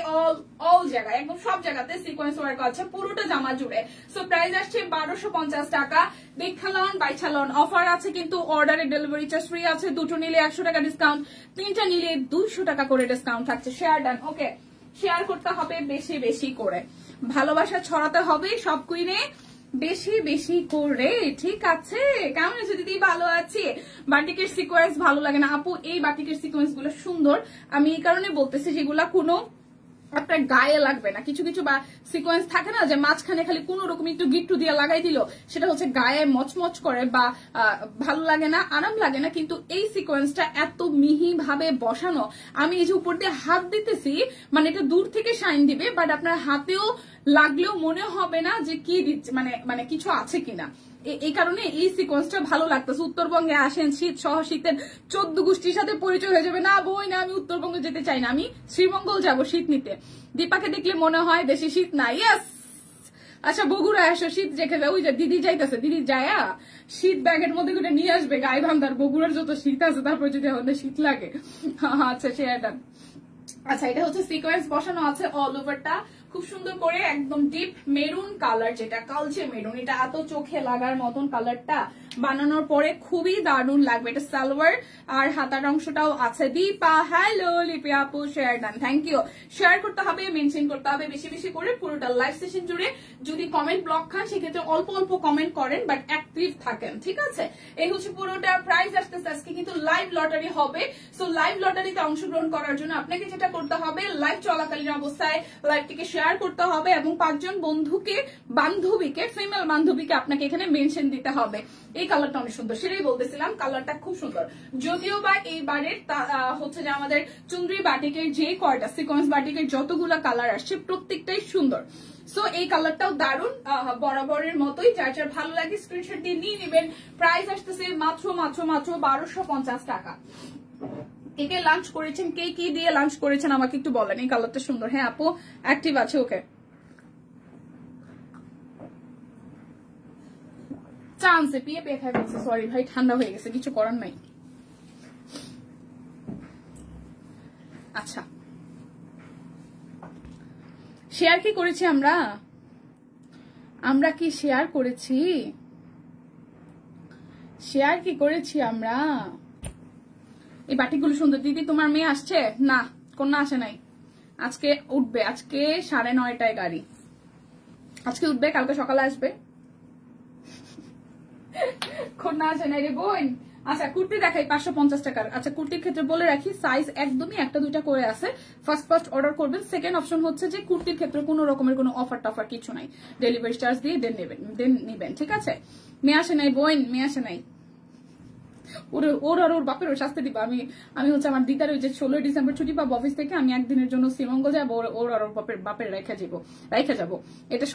অল জায়গায়, একদম সব জায়গাতে সিকোয়েন্স ওয়ার্ক আছে পুরোটা জামা জুড়ে। সো প্রাইস আসছে 1250 টাকা। দেখালন বাইছালন। অফার আছে কিন্তু, অর্ডারে ডেলিভারি চার্জ ফ্রি আছে। দুটো নিলে 100 টাকা ডিসকাউন্ট, তিনটা নিলে 200 টাকা করে ডিসকাউন্ট থাকছে। শেয়ার ডান, ওকে। শেয়ার করতে হবে বেশি বেশি করে, ভালোবাসা ছড়াতে হবে সব কুইনে বেশি বেশি করে, ঠিক আছে? কেমন আছে দিদি? ভালো আছি। বাটিকের সিকোয়েন্স ভালো লাগে না আপু? এই বাটিকের সিকোয়েন্স গুলো সুন্দর, আমি এই কারণে বলতেছি যেগুলা কোনো আপনার গায়ে লাগবে না। কিছু কিছু বা সিকোয়েন্স থাকে না যে মাঝখানে খালি কোন রকম একটু গিট্টু দিয়ে লাগাই দিল, সেটা হচ্ছে গায়ে মচমচ করে বা ভালো লাগে না, আরাম লাগে না। কিন্তু এই সিকোয়েন্সটা এত মিহি ভাবে বসানো, আমি এই যে উপর দিয়ে হাত দিতেছি, মানে এটা দূর থেকে শাইন দিবে, বাট আপনার হাতেও লাগলেও মনে হবে না যে কি দিচ্ছে, মানে কিছু আছে কিনা। এই কারণে এই সিকোয়েন্সটা ভালো লাগতেছে। উত্তরবঙ্গে আসেন, শীত সহ শীতের 14 গোষ্ঠীর সাথে পরিচয় হয়ে যাবে। না বই না, আমি উত্তরবঙ্গে যেতে চাই না, আমি শ্রীমঙ্গল যাব শীত নিতে। দীপাকে দেখলে মনে হয় বেশি শীত নাই। ইয়েস, আচ্ছা বগুড়া আসো, শীত দেখে যাও। ওই যে দিদি যাইতেছে, দিদি যায় শীত ব্যাগের মধ্যে করে নিয়ে আসবে গায়ে বান্ধার। বগুড়ার যত শীত আছে, তারপর যদি আমাদের শীত লাগে। আচ্ছা সেটা, আচ্ছা এটা হচ্ছে সিকোয়েন্স বসানো আছে অল ওভারটা, খুব সুন্দর করে একদম ডিপ মেরুন কালার, যেটা কালচে মেরুন। এটা এত চোখে লাগার মতন কালারটা, বানানোর পরে খুবই দারুণ লাগবে। এটা সালোয়ার আর হাতার অংশটাও আছে। দীপা হ্যালো, লিপি আপু share done, thank you. Share করতে হবে, মেনশন করতে হবে বেশি বেশি করে পুরোটা লাইভ সেশন জুড়ে। যদি কমেন্ট ব্লক খান সেক্ষেত্রে অল্প অল্প কমেন্ট করেন, বাট অ্যাক্টিভ থাকেন, ঠিক আছে? এই হচ্ছে পুরোটা। প্রাইস আসতেছে আজকে কিন্তু লাইভ লটারি হবে। সো লাইভ লটারিতে অংশগ্রহণ করার জন্য আপনাকে যেটা করতে হবে, লাইভ চলাকালীন অবস্থায় লাইভটিকে শেয়ার করতে হবে এবং 5 জন বান্ধবীকে, ফিমেল বান্ধবীকে আপনাকে এখানে মেনশন দিতে হবে। এই কালারটা অনেক সুন্দর, সেটাই বলতেছিলাম, কালারটা খুব সুন্দর। যদিও বা এইবারের হচ্ছে যে আমাদের চুনরি বাটিকের যে কয়টা সিকোয়েন্স বাটিকের যতগুলা কালার আসছে প্রত্যেকটাই সুন্দর। সো এই কালারটাও দারুণ, বরাবরের মতোই। যার যার ভালো লাগে স্ক্রিনশট দিয়ে নিয়ে নেবেন। প্রাইস আসতেছে মাত্র 1250 টাকা। কে লাঞ্চ করেছেন, কে কি দিয়ে লাঞ্চ করেছেন আমাকে একটু বলেন। এই কালারটা সুন্দর। হ্যাঁ আপু অ্যাক্টিভ আছে, ওকে। চান্সে পিয়ে খাই বলছে, সরি ভাই ঠান্ডা হয়ে গেছে, কিছু করার নাই। আচ্ছা শেয়ার কি করেছি আমরা কি শেয়ার করেছি, আমরা? এই বাটিকগুলো সুন্দর। দিদি তোমার মেয়ে আসছে? না, কন্যা আসে নাই। আজকে উঠবে, আজকে 9:30টায় গাড়ি, আজকে উঠবে, কালকে সকালে আসবে। কন্যা আসে নাই রে বোন। আচ্ছা কুর্তি দেখাই 550 টাকার। আচ্ছা কুর্তির ক্ষেত্রে বলে রাখি, সাইজ একদমই 1-2টা করে আছে। ফার্স্ট অর্ডার করবেন। সেকেন্ড অপশন হচ্ছে যে কুর্তির ক্ষেত্রে কোনো রকমের কোনো অফার টফার কিছু নাই, ডেলিভারি চার্জ দিয়ে দেন নেবেন, ঠিক আছে? মেয়ে আসে নাই বোন, মেয়ে আসে নাই। ওর আর ওর বাপের ওর শাস্তি দিবা। আমি হচ্ছে আমার দিদার ওই যে 16 ডিসেম্বর ছুটি পাবো অফিস থেকে, আমি একদিনের জন্য শ্রীমঙ্গল যাবো, ওর আর ওর বাপের রেখে যাবো। এটা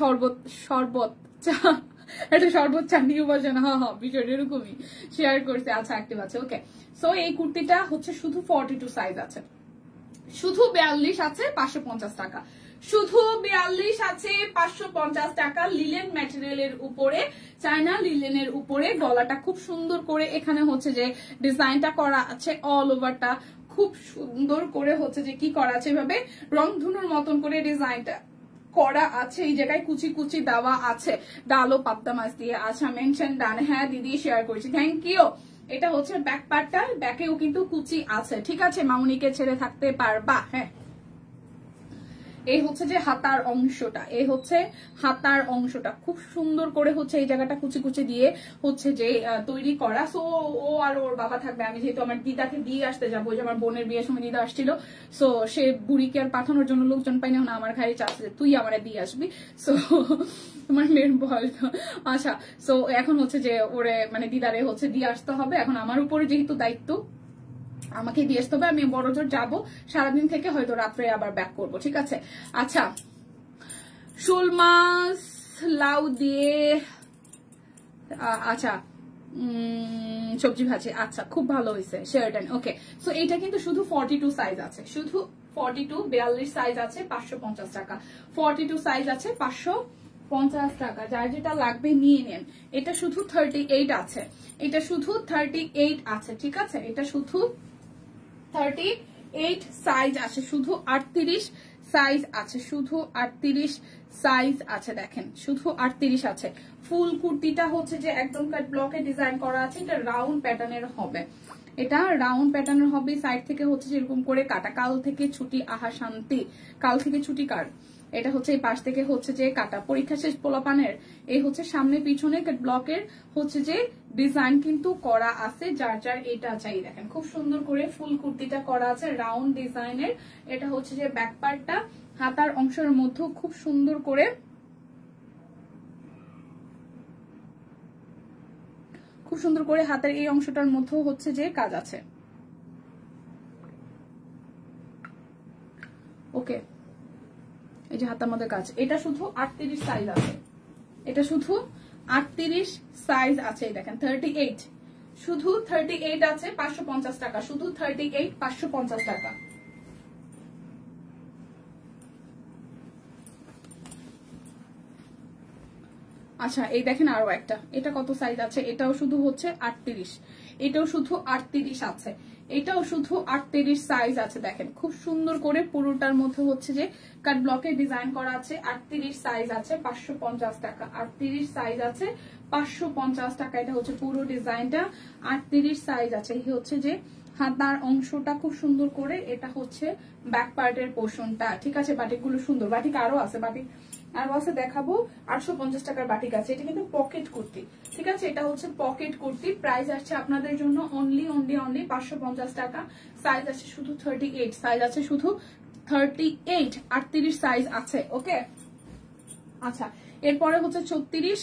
এটা সর্বোচ্চ নিউ ভার্জন। হ্যাঁ বিষয়টা এরকমই শেয়ার করছে। আচ্ছা অ্যাক্টিভ আছে, ওকে। সো এই কুর্তিটা হচ্ছে শুধু 42 সাইজ আছে, শুধু 42 আছে 550 টাকা, শুধু 42 আছে 550 টাকা। লিলেন ম্যাটেরিয়ালের উপরে, চায়না লিলেনের উপরে, গলাটা খুব সুন্দর করে এখানে হচ্ছে যে ডিজাইনটা করা আছে অল ওভারটা, খুব সুন্দর করে হচ্ছে যে কি করা আছে, এভাবে রংধনুর মতন করে ডিজাইনটা করা আছে। এই জায়গায় কুচি কুচি দেওয়া আছে, ডালো পাবদা মাছ দিয়ে। আচ্ছা, মেনশন ডান, হ্যাঁ দিদি শেয়ার করছি, থ্যাংক ইউ। এটা হচ্ছে ব্যাক পার্টটা, ব্যাকেও কিন্তু কুচি আছে, ঠিক আছে, মামুনিকে ছেড়ে থাকতে পারবা। হ্যাঁ, এই হচ্ছে যে হাতার অংশটা, এই হচ্ছে হাতার অংশটা খুব সুন্দর করে হচ্ছে এই জায়গাটা কুচি কুচি দিয়ে হচ্ছে যে তৈরি করা। সো ও আর ওর বাবা থাকবে, আমি যেহেতু আমার দিদাকে দিয়ে আসতে যাবো, যে আমার বোনের বিয়ের সময় দিদা আসছিল, সো সে বুড়িকে আর পাঠানোর জন্য লোকজন পাই না, আমার ঘাড়ে চাচ্ছে তুই আমার দিয়ে আসবি। সো তোমার মেয়ের বল। আচ্ছা, সো এখন হচ্ছে যে ওরে মানে দিদারে হচ্ছে দিয়ে আসতে হবে। এখন আমার উপরে যেহেতু দায়িত্ব, আমাকে দিয়ে আসতে হবে, আমি বড়জোর যাবো সারাদিন থেকে, হয়তো রাত্রে আবার ব্যাক করবো, ঠিক আছে। আচ্ছা, শোল মাছ লাউ দিয়ে আচ্ছা সবজি ভাজি, আচ্ছা খুব ভালো হয়েছে শেয়ারটান। ওকে, সো এইটা কিন্তু শুধু 42 সাইজ আছে, শুধু 42 সাইজ আছে 550 টাকা, 42 সাইজ আছে 550 টাকা। যার যেটা লাগবে নিয়ে নেন। এটা শুধু 38 আছে, এটা শুধু 38 আছে, ঠিক আছে, এটা শুধু 38 সাইজ আছে, শুধু 38 সাইজ আছে, শুধু 38 সাইজ আছে, দেখেন শুধু 38 আছে। ফুল কুর্তিটা হচ্ছে যে একদম কাট ব্লকে ডিজাইন করা আছে, এটা রাউন্ড প্যাটার্নের হবে, এটা রাউন্ড প্যাটার্নের হবে। সাইড থেকে হচ্ছে যেরকম করে কাটা, কাল থেকে ছুটি আহা শান্তি, কাল থেকে ছুটি কার, এটা হচ্ছে এই পাশ থেকে হচ্ছে যে কাটা, পরীক্ষা শেষ পোলাপানের। এই হচ্ছে সামনে পিছনে ব্লকের হচ্ছে যে ডিজাইন কিন্তু করা আছে, যার যার এটা চাই। দেখেন খুব সুন্দর করে ফুল কুর্তিটা করা আছে রাউন্ড ডিজাইনের। এটা হচ্ছে যে ব্যাক পার্টটা, হাতার অংশের মধ্যে খুব সুন্দর করে হাতের এই অংশটার মধ্যে হচ্ছে যে কাজ আছে। ওকে, এই যে হাতার মধ্যে কাজ, এটা শুধু 38 সাইজ আছে, এটা শুধু 38 সাইজ আছে। দেখেন 38, শুধু 38 আছে 550 টাকা, শুধু 38 550 টাকা। আচ্ছা, এই দেখেন আরো একটা, এটা কত সাইজ আছে, এটাও শুধু হচ্ছে 38, এটাও শুধু 38 আছে, এটাও শুধু 38 সাইজ আছে। দেখেন খুব সুন্দর করে পুরোটার মধ্যে হচ্ছে যে কাট ব্লকে ডিজাইন করা আছে। 38 সাইজ আছে 550 টাকা, 38 সাইজ আছে 550 টাকা। এটা হচ্ছে পুরো ডিজাইনটা 38 সাইজ আছে। এই হচ্ছে যে হাতার অংশটা খুব সুন্দর করে, এটা হচ্ছে ব্যাক পার্টের পোর্শনটা, ঠিক আছে। বাটিকগুলো সুন্দর, বাটিক আরো আছে, বাটিক আরো আছে দেখাবো। 850 টাকার বাটিক আছে, এটা কিন্তু পকেট কুর্তি, ঠিক আছে, এটা হচ্ছে পকেট কুর্তি। প্রাইস আসছে আপনাদের জন্য অনলি 550 টাকা। সাইজ আছে শুধু 38, সাইজ আছে শুধু 38, 38 সাইজ আছে। ওকে, আচ্ছা, এরপরে হচ্ছে 36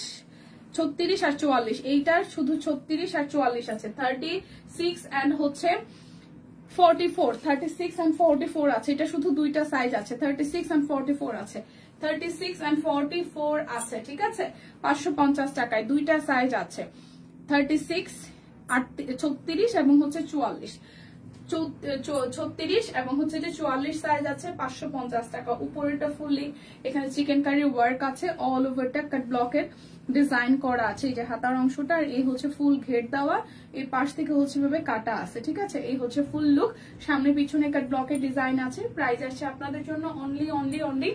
আর 44, এইটার শুধু 36 আর 44 আছে। 36 এন্ড হচ্ছে 44, 36 and 44 আছে, এটা শুধু দুইটা সাইজ আছে, 36 and 44 আছে, 36 and 44 আছে, ঠিক আছে। 550 টাকায় দুইটা সাইজ আছে, 36 36 এবং হচ্ছে 44, 36 এবং হচ্ছে যে 44 সাইজ আছে, 550 টাকা। উপরেটা ফুললি এখানে চিকেন কারি ওয়ার্ক আছে, অল ওভারটা কাট ব্লকের ডিজাইন করা আছে। এই যে হাতার অংশটা, আর এই হচ্ছে ফুল ঘের দেওয়া, এই পাশ থেকে হচ্ছে ভাবে কাটা আছে, ঠিক আছে। এই হচ্ছে ফুল লুক, সামনে পিছনে কাট ব্লকের ডিজাইন আছে। প্রাইস আসছে আপনাদের জন্য অনলি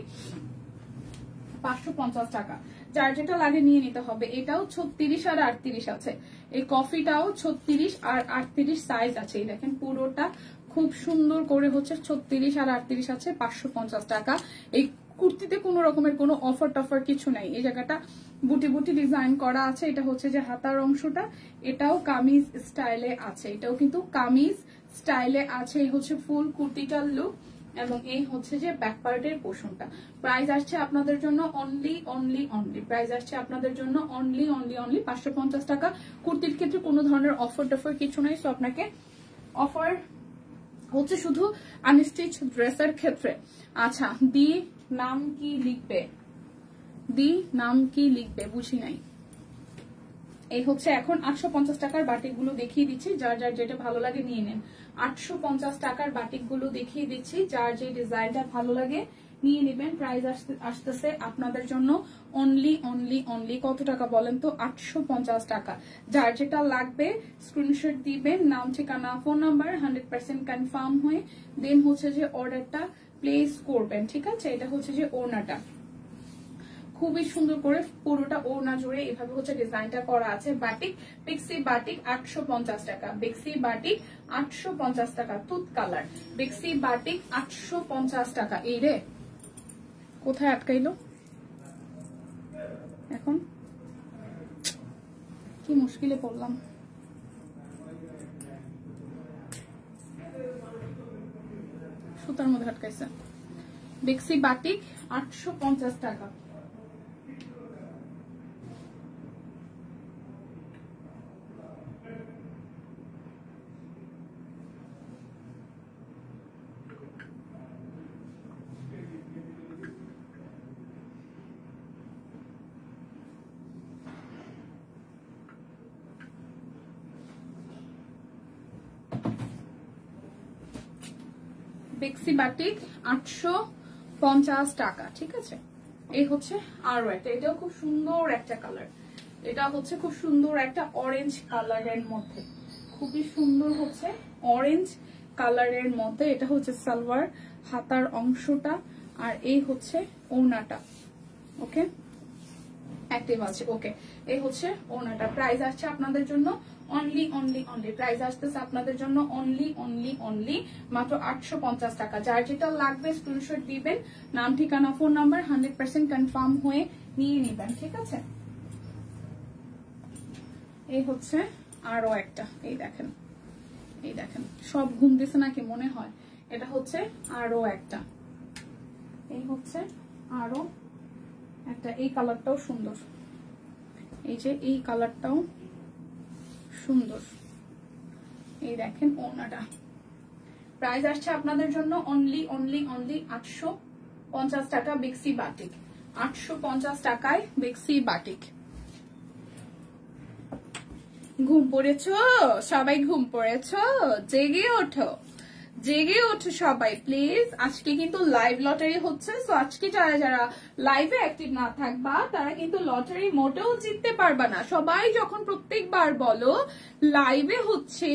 550 টাকা। যার যেটা লাগে নিয়ে নিতে হবে। এটাও 36 আর 38 আছে, এই কফিটাও 36 আর 38 সাইজ আছে। এই দেখেন পুরোটা খুব সুন্দর করে হচ্ছে 36 আর 38 আছে, 550 টাকা। এই কুর্তিতে কোনো রকমের কোনো অফার টফার কিছু নাই। এই জায়গাটা বুটি বুটি ডিজাইন করা আছে। এটা হচ্ছে যে হাতার অংশটা, এটাও কামিজ স্টাইলে আছে, এটাও কিন্তু কামিজ স্টাইলে আছে। এই হচ্ছে ফুল কুর্তিটার লুক, এবং এই হচ্ছে যে ব্যাক পার্টের পোর্শনটা। প্রাইস আসছে আপনাদের জন্য অনলি প্রাইস আসছে আপনাদের জন্য অনলি 550 টাকা। কুর্তির ক্ষেত্রে কোনো ধরনের অফার টফার কিছু নাই। সো আপনাকে অফার হচ্ছে শুধু আনস্টিচ ড্রেসের ক্ষেত্রে। আচ্ছা, দি নাম কি লিখবে বুঝি নাই। এই হচ্ছে এখন 850 টাকার বাটিকগুলো দেখিয়ে দিচ্ছি, যার যার যেটা ভালো লাগে নিয়ে নেন। 850 টাকার বাটিকগুলো দেখিয়ে দিচ্ছি, যার যে ডিজাইনটা ভালো লাগে নিয়ে নেবেন। প্রাইস আসতেছে আপনাদের জন্য অনলি অনলি অনলি কত টাকা বলেন তো? 850 টাকা। যার যেটা লাগবে স্ক্রিনশট দিবেন, নাম ঠিকানা ফোন নাম্বার 100% কনফার্ম হয়ে দেন হচ্ছে যে অর্ডারটা প্লেস করবেন। ঠিক আছে, এটা হচ্ছে যে ওড়নাটা খুবই সুন্দর করে পুরোটা ওড়না জুড়ে এভাবে হচ্ছে ডিজাইনটা করা আছে। বাটিক, বেক্সি বাটিক 850 টাকা। বেক্সি বাটিক 850 টাকা। তুত কালার বেক্সি বাটিক 850 টাকা। এই রে কোথায় আটকাইলো এখন, কি মুশকিলে পড়লাম। সুতার মধ্যে আটকাইছে। বেক্সি বাটিক 850 টাকা। বেক্সি বাটিক 850 টাকা। ঠিক আছে, এই হচ্ছে আরো একটা, এটাও খুব সুন্দর একটা কালার। এটা হচ্ছে খুব সুন্দর একটা অরেঞ্জ কালারের মধ্যে, খুবই সুন্দর হচ্ছে অরেঞ্জ কালারের মধ্যে। এটা হচ্ছে সালোয়ার হাতার অংশটা, আর এই হচ্ছে ওড়নাটা। ওকে, অ্যাক্টিভ আছে। ওকে, এই হচ্ছে ওড়নাটা। প্রাইস আসছে আপনাদের জন্য অনলি অনলি অনলি, প্রাইস আসতেছে আপনাদের জন্য অনলি অনলি অনলি মাত্র 850 টাকা। যার যেটা লাগবে স্ক্রিনশট দিবেন, নাম ঠিকানা ফোন নাম্বার 100% কনফার্ম হয়ে নিয়ে নেবেন। ঠিক আছে, এই হচ্ছে আরো একটা। এই দেখেন, এই দেখেন, সব ঘুম দিছে নাকি মনে হয়। এটা হচ্ছে আরো একটা, এই হচ্ছে আরো একটা। এই কালারটাও সুন্দর, এই যে এই কালারটাও সুন্দর। এই দেখেন ওড়নাটা। প্রাইস আসছে আপনাদের জন্য অনলি অনলি অনলি 850 টাকা। বেক্সি বাটিক 850 টাকায় বেক্সি বাটিক। ঘুম পড়েছো সবাই? ঘুম পড়েছো? জেগে ওঠো, জেগে ওঠো সবাই প্লিজ। আজকে কিন্তু লাইভ লটারি হচ্ছে, সো আজকে যারা যারা লাইভে অ্যাক্টিভ না থাকবা তারা কিন্তু লটারি মোটেও জিততে পারবা না। সবাই যখন প্রত্যেকবার বলো লাইভে হচ্ছে,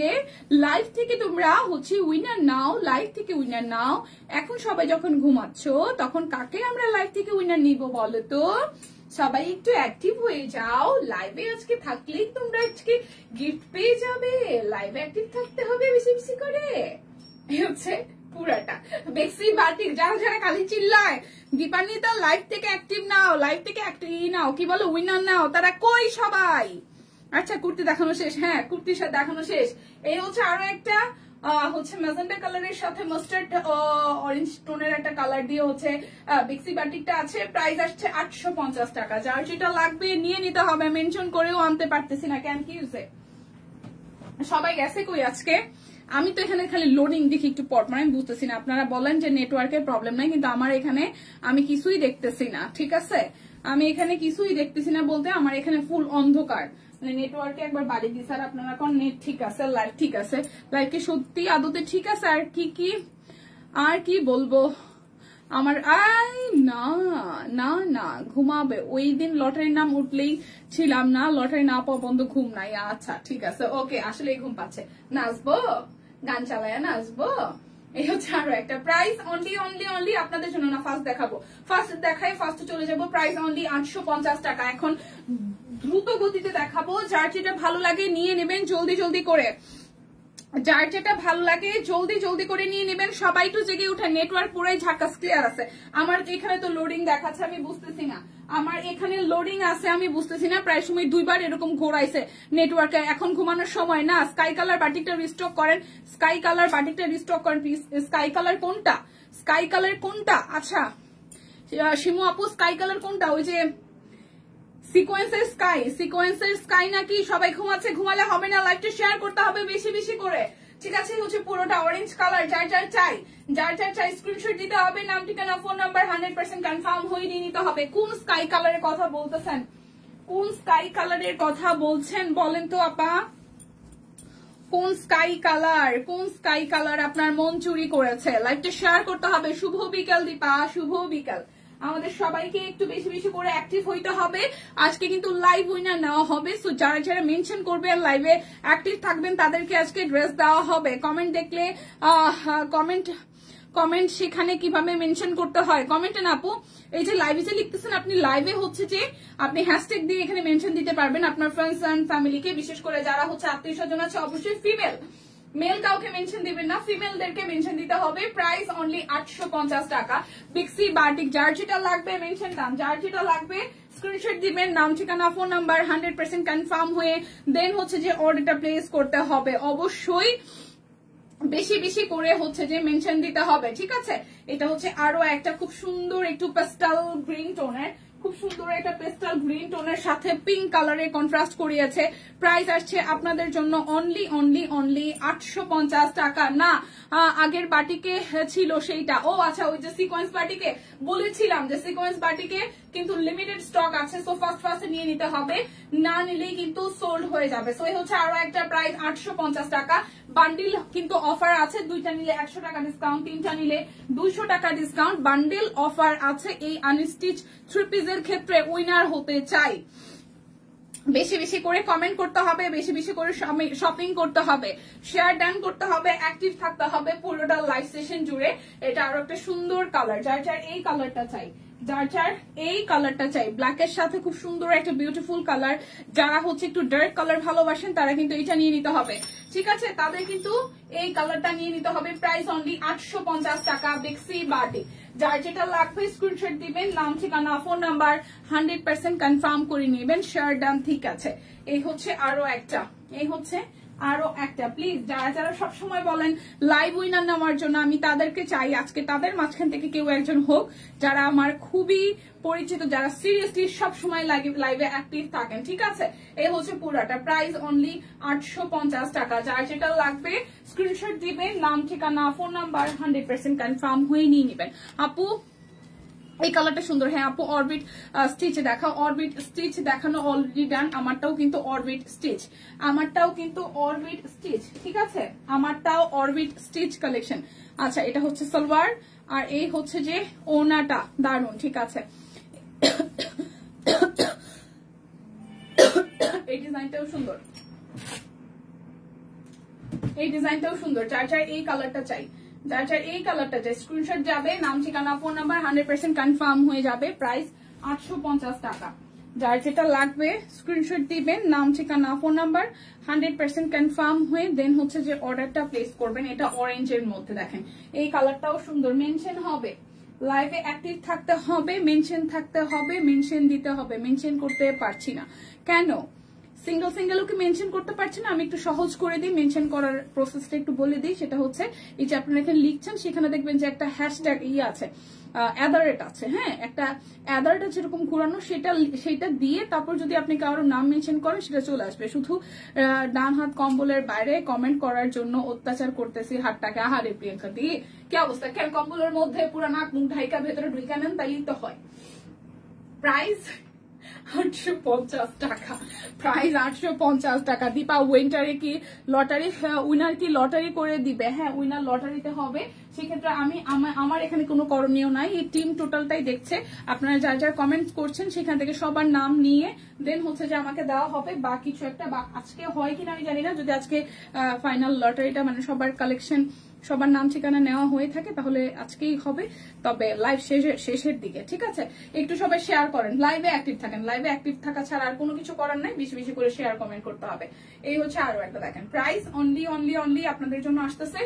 লাইভ থেকে তোমরা হচ্ছে উইনার নাও, লাইভ থেকে উইনার নাও। এখন সবাই যখন ঘুমাচ্ছ তখন কাকে আমরা লাইভ থেকে উইনার নিব বলো তো? সবাই একটু অ্যাক্টিভ হয়ে যাও। লাইভে আজকে থাকলেই তোমরা আজকে গিফট পেয়ে যাবে। লাইভে অ্যাক্টিভ থাকতে হবে বেশি বেশি করে। হচ্ছে পুরাটা বেক্সি বাটিক। যারা যারা খালি চিল্লায় দীপান্বিতা লাইভ থেকে অ্যাক্টিভ নাও, লাইভ থেকে অ্যাক্টিভ নাও, কি বলো উইনার নাও, তারা কই সবাই? আচ্ছা, কুর্তি দেখানো শেষ? হ্যাঁ, কুর্তির সাথে দেখানো শেষ। এই হচ্ছে আরো একটা হচ্ছে ম্যাজেন্টা কালারের সাথে মাস্টার্ড অরেঞ্জ টোনের একটা কালার দিয়ে হচ্ছে বেক্সি বাটিকটা আছে। প্রাইস আসছে 850 টাকা। যার যেটা লাগবে নিয়ে নিতে হবে। মেনশন করেও আনতে পারতেছি না, কেন কি হয়েছে? সবাই গেছে কই আজকে? আমি তো এখানে খালি লোডিং দেখি একটু পর, মানে বুঝতেছি না। আপনারা বলেন যে নেটওয়ার্কের প্রবলেম নাই, কিন্তু আমার এখানে আমি কিছুই দেখতেছি না। ঠিক আছে, আমি এখানে কিছুই দেখতেছি না বলতে আমার এখানে ফুল অন্ধকার, মানে নেটওয়ার্কে একবার বাড়ি দিছে। আর আপনারা কোন নেট ঠিক আছে, লাইভ ঠিক আছে, লাইভ কি সত্যি আদতে ঠিক আছে? আর কি বলবো আমার না না না ঘুমাবে। ওই দিন লটারির নাম উঠলেই ছিলাম না, লটারি না পাওয়া বন্ধ, ঘুম নাই। আচ্ছা ঠিক আছে, ওকে, আসলে ঘুম পাচ্ছে। নাচবো, গান চালায় নাচবো। এই হচ্ছে আরো একটা। প্রাইস অনলি অনলি অনলি আপনাদের জন্য না, ফার্স্ট দেখাবো, ফার্স্ট দেখাই ফার্স্ট চলে যাবো। প্রাইস অনলি 850 টাকা। এখন দ্রুত গতিতে দেখাবো, যার যেটা ভালো লাগে নিয়ে নেবেন জলদি জলদি করে। যার যেটা ভালো লাগে জলদি জলদি করে নিয়ে নেবেন। সবাই একটু জেগে উঠে, নেটওয়ার্ক পুরাই ঝাকাস ক্লিয়ার আছে। আমার এখানে তো লোডিং দেখাচ্ছে, আমি বুঝতেছি না। আমার এখানে লোডিং আছে, আমি বুঝতেছি না। প্রায় সময় দুইবার এরকম ঘোরাইছে নেটওয়ার্কে। এখন ঘুমানোর সময় না। স্কাই কালার বাটিকটা রিস্টক করেন, স্কাই কালার বাটিকটা রিস্টক করেন প্লিজ। স্কাই কালার কোনটা? স্কাই কালার কোনটা? আচ্ছা শিমু আপু, স্কাই কালার কোনটা? ওই যে সিকোয়েন্সের স্কাই, সিকোয়েন্সের স্কাই নাকি? সবাই ঘুমাচ্ছে, ঘুমালে হবে না, লাইভটা শেয়ার করতে হবে বেশি বেশি করে। ঠিক আছে, হচ্ছে পুরোটা অরেঞ্জ কালার। যার যার চাই, যার যার চাই স্ক্রিনশট দিতে হবে, নাম ঠিকানা ফোন নাম্বার 100% কনফার্ম হয়ে নিয়ে নিতে হবে। কোন স্কাই কালারের কথা বলতেছেন? কোন স্কাই কালারের কথা বলছেন বলেন তো আপা? কোন স্কাই কালার আপনার মন চুরি করেছে? লাইভটা শেয়ার করতে হবে। শুভ বিকাল দীপা, শুভ বিকাল। আমাদের সবাইকে একটু বেশি বেশি করে অ্যাক্টিভ হইতে হবে। আজকে কিন্তু লাইভ উইনার নেওয়া হবে, সো যারা যারা মেনশন করবেন লাইভে অ্যাক্টিভ থাকবেন তাদেরকে আজকে ড্রেস দেওয়া হবে। কমেন্ট দেখলে কমেন্ট সেখানে কিভাবে মেনশন করতে হয় কমেন্টে না আপু, এই যে লাইভে যে লিখতেছেন আপনি লাইভে হচ্ছে যে আপনি হ্যাশট্যাগ দিয়ে এখানে মেনশন দিতে পারবেন আপনার ফ্রেন্ডস এন্ড ফ্যামিলিকে, বিশেষ করে যারা হচ্ছে আত্মীয় স্বজন আছে, অবশ্যই ফিমেল, মেল কাউকে মেনশন দিবেন না, ফিমেলদেরকে মেনশন দিতে হবে। প্রাইস অনলি 850 টাকা। বিক্সি বাটিক, যার যেটা লাগবে মেনশন দাম, যার যেটা লাগবে স্ক্রিনশট দিবেন, নাম ঠিকানা ফোন নাম্বার 100% কনফার্ম হয়ে দেন হচ্ছে যে অর্ডারটা প্লেস করতে হবে। অবশ্যই বেশি বেশি করে হচ্ছে যে মেনশন দিতে হবে, ঠিক আছে? এটা হচ্ছে আরো একটা খুব সুন্দর একটু পেস্টাল গ্রিন টোনের, খুব সুন্দর একটা পেস্টাল গ্রিন টোনের সাথে পিঙ্ক কালারে কন্ট্রাস্ট করিয়েছে। প্রাইস আসছে আপনাদের জন্য অনলি 850 টাকা। না আগের বাটিকে ছিল সেইটা, ও আচ্ছা ওই যে সিকোয়েন্স বাটিকে বলেছিলাম যে সিকোয়েন্স বাটিকে কিন্তু লিমিটেড স্টক আছে, সো ফার্স্ট নিয়ে নিতে হবে, না নিলেই কিন্তু সোল্ড হয়ে যাবে। সো এই হচ্ছে আরো একটা প্রাইস 850 টাকা। বান্ডিল কিন্তু অফার আছে, 2টা নিলে 100 টাকা ডিসকাউন্ট, 3টা নিলে 200 টাকা ডিসকাউন্ট। বান্ডিল অফার আছে এই আনস্টিচ 3 পিসের ক্ষেত্রে। উইনার হতে চাই বেশি বেশি করে কমেন্ট করতে হবে, বেশি বেশি করে শপিং করতে হবে, শেয়ার ডান করতে হবে, অ্যাক্টিভ থাকতে হবে পুরোটা লাইভ সেশন জুড়ে। এটা আরো একটা সুন্দর কালার, যার যার এই কালারটা চাই, যার যার এই কালারটা চাই, ব্ল্যাকের সাথে খুব সুন্দর একটা বিউটিফুল কালার। যারা হচ্ছে একটু ডার্ক কালার ভালোবাসেন তারা কিন্তু এটা নিয়ে নিতে হবে, ঠিক আছে? তাদের কিন্তু এই কালারটা নিয়ে নিতে হবে। প্রাইস অনলি 850 টাকা। বিক্সি বাটিক, যার যেটা লাগবে স্ক্রিনশট দিবেন, নাম ঠিকানা ফোন নাম্বার 100% কনফার্ম করে নেবেন, শেয়ার ডান, ঠিক আছে? এই হচ্ছে আরো একটা, এই হচ্ছে আরো একটা। প্লিজ যারা যারা সবসময় বলেন লাইভ উইনার নেওয়ার জন্য, আমি তাদেরকে চাই আজকে তাদের মাঝখান থেকে কেউ একজন হোক যারা আমার খুবই পরিচিত, যারা সিরিয়াসলি সবসময় লাইভে অ্যাক্টিভ থাকেন, ঠিক আছে? এই হচ্ছে পুরাটা। প্রাইস অনলি 850 টাকা। যার যেটা লাগবে স্ক্রিনশট দিবেন, নাম ঠিকানা ফোন নাম্বার 100% কনফার্ম হয়ে নিয়ে নেবেন। আপু এই কালারটা সুন্দর, হ্যাঁ আপু অরবিট স্টিচ দেখাও। অরবিট স্টিচ দেখানো অলরেডি ডান। আমারটাও কিন্তু অরবিট স্টিচ, আমারটাও কিন্তু অরবিট স্টিচ, ঠিক আছে? আমারটাও অরবিট স্টিচ কালেকশন। আচ্ছা এটা হচ্ছে সালোয়ার আর এই হচ্ছে যে ওনাটা, দারুন, ঠিক আছে? এই ডিজাইনটাও সুন্দর, এই ডিজাইনটাও সুন্দর। যার যার এই কালারটা চাই, যার যার এই কালারটা চাই স্ক্রিনশট যাবে, নাম ঠিকানা ফোন নাম্বার 100% কনফার্ম হয়ে যাবে। প্রাইস 850 টাকা। যার যেটা লাগবে স্ক্রিনশট দিবেন, নাম ঠিকানা ফোন নাম্বার 100% কনফার্ম হয়ে দেন হচ্ছে যে অর্ডারটা প্লেস করবেন। এটা অরেঞ্জের মধ্যে দেখেন, এই কালারটাও সুন্দর। মেনশন হবে, লাইভে অ্যাক্টিভ থাকতে হবে, মেনশন থাকতে হবে, মেনশন দিতে হবে। মেনশন করতে পারছি না কেন? সিঙ্গেল ওকে মেনশন করতে পারছি না, আমি একটু সহজ করে দিই, মেনশন করার প্রসেসটা একটু বলে দিই। সেটা হচ্ছে এই যে আপনারা এখানে লিখছেন, সেখানে দেখবেন যে একটা হ্যাশট্যাগ আছে, অ্যাদারেট আছে, হ্যাঁ একটা অ্যাদারেট আছে এরকম ঘুরানো, সেটা দিয়ে তারপর যদি আপনি কারোর নাম মেনশন করেন সেটা চলে আসবে। শুধু ডান হাত কম্বলের বাইরে কমেন্ট করার জন্য অত্যাচার করতেছি হাতটাকে। আহারে প্রিয়াঙ্কা দিয়ে কি অবস্থা, কেন কম্বলের মধ্যে পুরো নাক মুখ ঢাইকা ভেতরে ঢুকা নেন, তাইলেই তো হয়। প্রাইস 850 টাকা। প্রাইস 850 টাকা। দীপা উইনারে কি লটারি, উইনার কি লটারি করে দিবে? হ্যাঁ উইনার লটারিতে হবে। সেক্ষেত্রে আমার এখানে কোনো করণীয় নাই, এই টিম টোটালটাই দেখছে। আপনারা যার যার কমেন্টস করছেন সেখান থেকে সবার নাম নিয়ে দেন হচ্ছে যে আমাকে দেওয়া হবে, বা কিছু একটা, বা আজকে হয় কিনা আমি জানি না, যদি আজকে ফাইনাল লটারিটা মানে সবার কালেকশন সবার নাম ঠিকানা নেওয়া হয়ে থাকে তাহলে আজকেই হবে, তবে লাইভ শেষের দিকে, ঠিক আছে? একটু সবাই শেয়ার করেন, লাইভে অ্যাক্টিভ থাকেন। লাইভে অ্যাক্টিভ থাকা ছাড়া আর কোনো কিছু করার নাই, বেশি বেশি করে শেয়ার কমেন্ট করতে হবে। এই হচ্ছে আরো একটা দেখেন, প্রাইস অনলি আপনাদের জন্য আসতেছে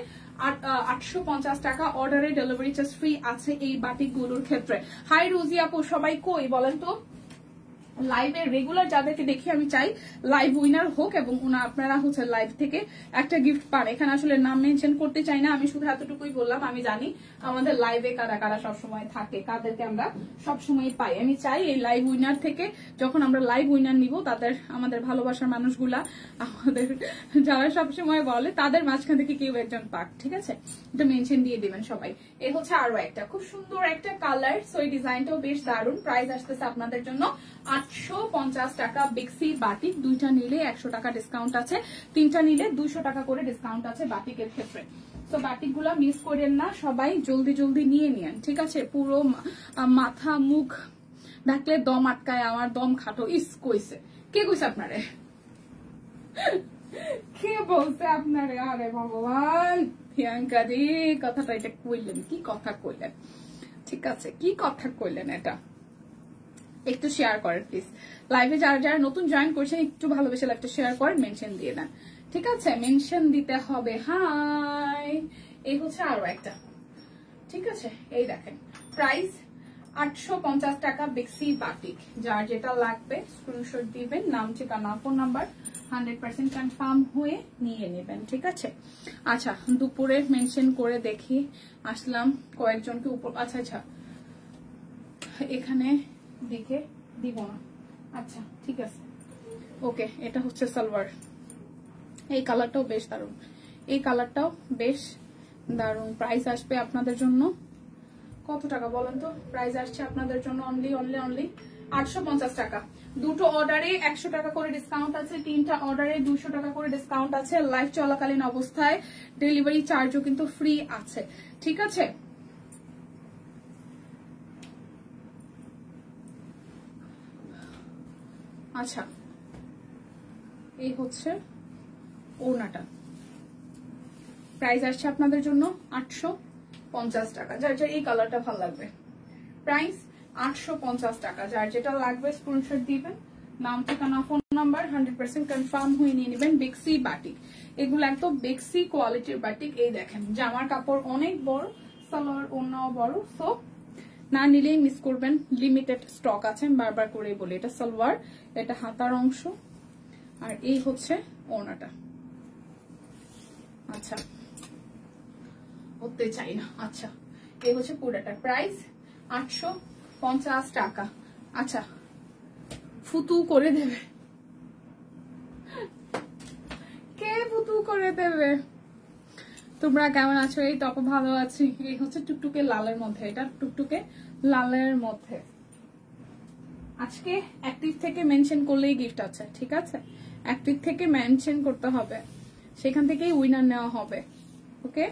850 টাকা। অর্ডারে ডেলিভারি চার্জ ফ্রি আছে এই বাটিকগুলোর ক্ষেত্রে। হাই রোজি আপু, সবাই কই বলেন তো? লাইভে রেগুলার যাদেরকে দেখি আমি চাই লাইভ উইনার হোক এবং আপনারা হচ্ছে লাইভ থেকে একটা গিফট পান। এখানে আসলে নাম মেনশন করতে চাই না, আমি শুধু এতটুকুই বললাম। আমি জানি আমাদের লাইভে কারা কারা সবসময় থাকে, কাদেরকে আমরা সবসময় পাই। আমি চাই এই লাইভ উইনার থেকে যখন আমরা লাইভ উইনার নিব, তাদের আমাদের ভালোবাসার মানুষগুলা আমাদের যারা সবসময় বলে তাদের মাঝখান থেকে কেউ একজন পাক, ঠিক আছে? এটা মেনশন দিয়ে দিবেন সবাই। এই হচ্ছে আরো একটা খুব সুন্দর একটা কালার, সো এই ডিজাইনটাও বেশ দারুণ। প্রাইস আসতেছে আপনাদের জন্য 850 টাকা বিক্সি বাটিক, দুইটা নিলে 100 টাকা ডিসকাউন্ট আছে, তিনটা নিলে 200 টাকা করে ডিসকাউন্ট আছে বাটিকের ক্ষেত্রে। তো বাটিক গুলা মিস করেন না, সবাই জলদি জলদি নিয়ে নিয়েন, ঠিক আছে? পুরো মাথা মুখ ঢাকলে দম আটকায়, আমার দম খাটো। ইস কইছে কে কইছে আপনারে? কে বলছে আপনারে? আরে ভগবান, প্রিয়াঙ্কা রে কথাটা এটা কইলেন, কি কথা কইলেন? ঠিক আছে, কি কথা কইলেন এটা? একটু শেয়ার করেন প্লিজ। লাইভে যারা যারা নতুন জয়েন করছেন একটু ভালোবেসে লাইভটা শেয়ার করেন, মেনশন দিয়ে দেন, ঠিক আছে? মেনশন দিতে হবে। হাই, এই হচ্ছে আরো একটা, ঠিক আছে? এই দেখেন প্রাইস 850 টাকা বিক্সি বাটিক। যার যেটা লাগবে স্ক্রিনশট দিবেন, নাম ঠিকানা ফোন নাম্বার 100% কনফার্ম হয়ে নিয়ে নেবেন, ঠিক আছে? আচ্ছা, দুপুরে মেনশন করে দেখি আসলাম কয়েকজনকে উপর। আচ্ছা আচ্ছা, এখানে দেখে দিব না। আচ্ছা ঠিক আছে, ওকে। এটা হচ্ছে সালোয়ার, এই কালারটাও বেশ দারুণ, এই কালারটাও বেশ দারুণ। প্রাইস আসবে আপনাদের জন্য কত টাকা বলেন তো? প্রাইস আসছে আপনাদের জন্য অনলি 850 টাকা। দুটো অর্ডারে 100 টাকা করে ডিসকাউন্ট আছে, তিনটা অর্ডারে 200 টাকা করে ডিসকাউন্ট আছে। লাইভ চলাকালীন অবস্থায় ডেলিভারি চার্জও কিন্তু ফ্রি আছে, ঠিক আছে? আচ্ছা, এই হচ্ছে ওড়নাটা, প্রাইস আসছে আপনাদের জন্য 850 টাকা। যার যার এই কালারটা ভালো লাগবে, প্রাইস 850 টাকা। যার যেটা লাগবে স্ক্রিনশট দিবেন, নাম ঠিকানা ফোন নাম্বার 100% কনফার্ম হয়ে নিয়ে নেবেন। বেক্সি বাটিক, এগুলো একদম বেক্সি কোয়ালিটির বাটিক। এই দেখেন জামার কাপড় অনেক বড়, সালোয়ার ওড়নাও বড়, সো না নিলেই মিস করবেন। লিমিটেড স্টক আছে, বারবার করে বলি। এটা সালোয়ার, এটা হাতার অংশ, আর এই হচ্ছে ওড়নাটা। আচ্ছা, হতে চাই না। আচ্ছা, এই হচ্ছে পুরোটা, প্রাইস 850 টাকা। আচ্ছা, ফুতু করে দেবে কে? ফুতু করে দেবে। তোমরা কেমন আছো? এই টপ ভালো আছি। এই হচ্ছে টুকটুকে লালের মধ্যে, এটা টুকটুকে লালের মধ্যে। আজকে অ্যাক্টিভ থেকে মেনশন করলেই গিফট আছে, ঠিক আছে? অ্যাক্টিভ থেকে মেনশন করতে হবে, সেখান থেকেই উইনার নেওয়া হবে, ওকে?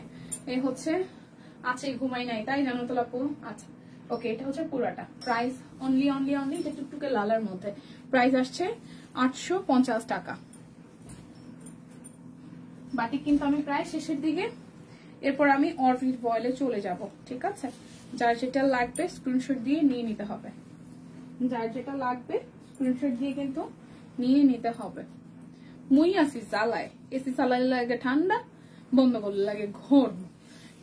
এই হচ্ছে, আচ্ছা ঘুমাই নাই তাই জানো তো লাপু। আচ্ছা ওকে, এটা হচ্ছে পুরাটা, প্রাইস অনলি এটা টুকটুকে লালের মধ্যে, প্রাইস আসছে 850 টাকা। বাটিক কিন্তু আমি প্রায় শেষের দিকে, এরপর আমি অরবিট বয়েলে চলে যাব, ঠিক আছে? যার যেটা লাগবে স্ক্রিনশট দিয়ে নিয়ে নিতে হবে, যার যেটা লাগবে স্ক্রিনশট দিয়ে কিন্তু নিয়ে নিতে হবে। মুই আসি জ্বালায়, এসি চালাইলে লাগে ঠান্ডা, বন্ধ করলে লাগে ঘোর।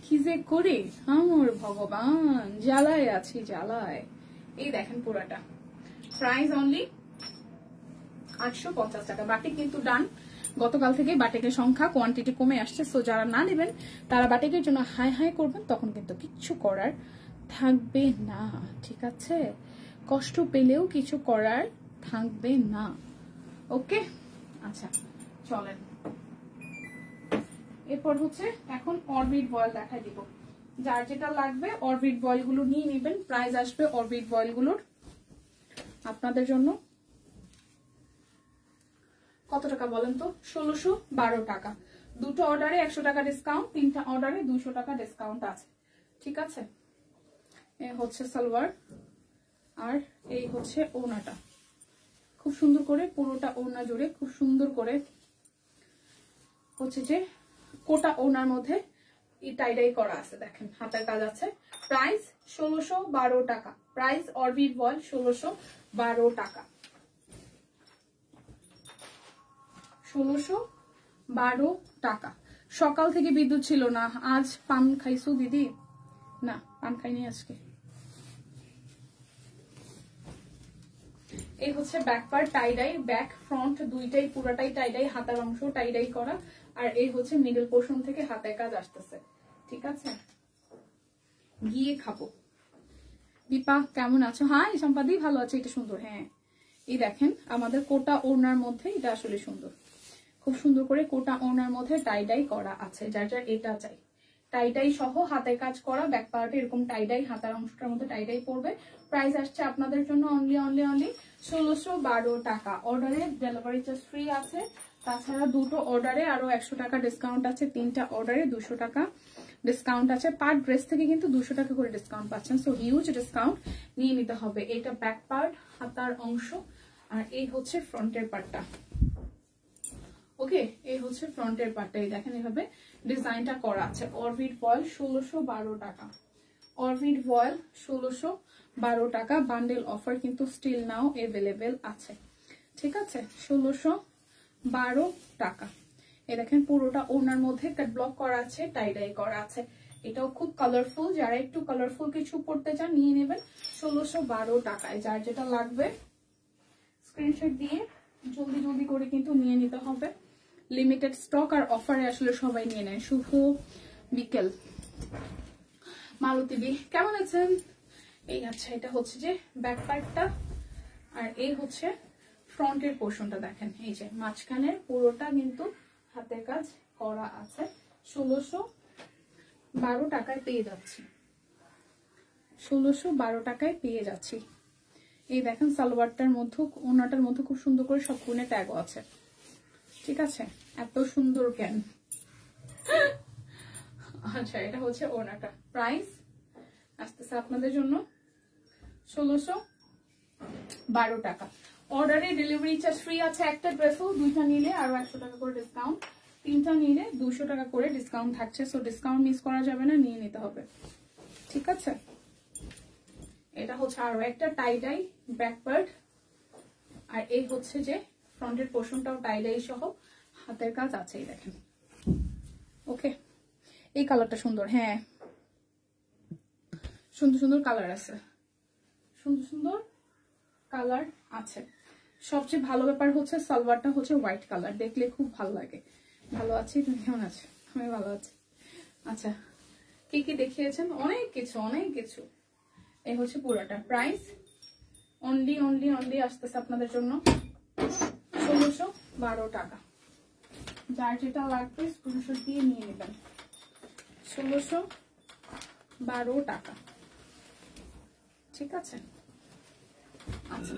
কি যে করি আমার ভগবান, জ্বালায় আছি জ্বালায়। এই দেখেন পুরাটা, প্রাইস অনলি 850 টাকা। বাটিক কিন্তু ডান, গতকাল থেকে বাটিকের সংখ্যা কোয়ান্টিটি কমে আসছে, সো যারা না নেবেন তারা বাটিকের জন্য হাই হাই করবেন, তখন কিন্তু কিচ্ছু করার থাকবে না, ঠিক আছে? কষ্ট পেলেও কিছু করার থাকবে না, ওকে? আচ্ছা চলেন, এরপর হচ্ছে এখন অরবিট বয়েল দেখাই দিব। যার যেটা লাগবে অরবিট বয়েল গুলো নিয়ে নেবেন। প্রাইস আসবে অরবিট বয়েল গুলোর আপনাদের জন্য কত টাকা বলেন তো? 1612 টাকা। দুটো অর্ডারে 100 টাকা ডিসকাউন্ট, তিনটা অর্ডারে 200 টাকা ডিসকাউন্ট আছে, ঠিক আছে? এই হচ্ছে সালোয়ার, আর এই হচ্ছে ওড়নাটা। খুব সুন্দর করে পুরোটা ওড়না জুড়ে খুব সুন্দর করে হচ্ছে যে কোটা ওড়নার মধ্যে টাইডাই করা আছে, দেখেন হাতের কাজ আছে। প্রাইস 1612 টাকা, প্রাইস অরবিট বয়েল 1612 টাকা, 1612 টাকা। সকাল থেকে বিদ্যুৎ ছিল না। আজ পান খাইছো দিদি? না, পান খাইনি আজকে। এই হচ্ছে back part tie-dye, back front দুইটাই পুরাটাই টাইডাই, হাতার অংশ টাইডাই করা, আর এই হচ্ছে মিডল পোর্শন থেকে হাতের কাজ আসতেছে, ঠিক আছে? গিয়ে খাবো। দীপা কেমন আছো? হ্যাঁ সম্পাদি ভালো আছে, এটা সুন্দর। হ্যাঁ এই দেখেন আমাদের কোটা ওড়নার মধ্যে, এটা আসলে সুন্দর, খুব সুন্দর করে কোটা ওড়নার মধ্যে টাইডাই করা আছে। যার যার এটা চাই টাইটাই সহ হাতের কাজ করা, ব্যাক পার্টে এরকম টাইডাই, হাতার অংশটার মধ্যে টাইডাই পড়বে। প্রাইস আসছে আপনাদের জন্য অনলি 1612 টাকা। অর্ডারে ডেলিভারি চার্জ ফ্রি আছে, তাছাড়া দুটো অর্ডারে আরো 100 টাকা ডিসকাউন্ট আছে, 3টা অর্ডারে 200 টাকা ডিসকাউন্ট আছে। পার ড্রেস থেকে কিন্তু 200 টাকা করে ডিসকাউন্ট পাচ্ছেন, সো হিউজ ডিসকাউন্ট নিয়ে নিতে হবে। এটা ব্যাক পার্ট, হাতার অংশ, আর এই হচ্ছে ফ্রন্টের পার্টটা। ওকে, এই হচ্ছে ফ্রন্টের পার্টটা। এই দেখেন এভাবে ডিজাইনটা করা আছে। অরবিট ভয়েল 1612 টাকা। অরবিট ভয়েল 1612 টাকা। বান্ডেল অফার কিন্তু স্টিল নাও এভেলেবেল আছে, ঠিক আছে? 1612 টাকা। এই দেখেন পুরোটা ওনার মধ্যে কাট ব্লক করা আছে, টাইডাই করা আছে। এটাও খুব কালারফুল, যারা একটু কালারফুল কিছু পড়তে চান নিয়ে নেবেন 1612 টাকায়। যার যেটা লাগবে স্ক্রিনশট দিয়ে জলদি জলদি করে কিন্তু নিয়ে নিতে হবে। লিমিটেড স্টক আর অফারে আসলে সবাই নিয়ে নেয়। শুভ বিকেল মালতী, কেমন আছেন? এই আচ্ছা, এটা হচ্ছে যে ব্যাক পার্টটা, আর এই হচ্ছে ফ্রন্টের পোর্শনটা। দেখেন এই যে মাঝখানের পুরোটা কিন্তু হাতের কাজ করা আছে। 1612 টাকায় পেয়ে যাচ্ছি, 1612 টাকায় পেয়ে যাচ্ছি। এই দেখেন সালোয়ারটার মধ্যে, ওনাটার মধ্যে খুব সুন্দর করে সব কোণে ট্যাগও আছে, ঠিক আছে? এত সুন্দর কেন? আচ্ছা, এটা হচ্ছে ওনাটা। প্রাইস আসতেছে আপনাদের জন্য 1612 টাকা। অর্ডারে ডেলিভারি চার্জ ফ্রি আছে। একটা ড্রেসও, 2টা নিলে আরো 100 টাকা করে ডিসকাউন্ট, 3টা নিলে 200 টাকা করে ডিসকাউন্ট থাকছে। সো ডিসকাউন্ট মিস করা যাবে না, নিয়ে নিতে হবে, ঠিক আছে? এটা হচ্ছে আরো একটা টাইডাই ব্যাক পার্ট, আর এই হচ্ছে যে ফ্রন্টের পোর্শনটাও টাইডাই সহ হাতের কাজ আছে। এই দেখেন, ওকে, এই কালারটা সুন্দর। হ্যাঁ, সুন্দর সুন্দর কালার আছে, সুন্দর সুন্দর কালার আছে। সবচেয়ে ভালো ব্যাপার হচ্ছে সালোয়ারটা হচ্ছে হোয়াইট কালার, দেখলে খুব ভালো লাগে। ভালো আছি, তুমি কেমন আছো? আমি ভালো আছি। আচ্ছা, কি কি দেখিয়েছেন? অনেক কিছু, অনেক কিছু। এই হচ্ছে পুরোটা। প্রাইস অনলি আসতেছে আপনাদের জন্য 1612 টাকা। যার যেটা লাগবে স্ক্রিনশট দিয়ে নিয়ে নেবেন। 1612 টাকা, ঠিক আছে? আচ্ছা,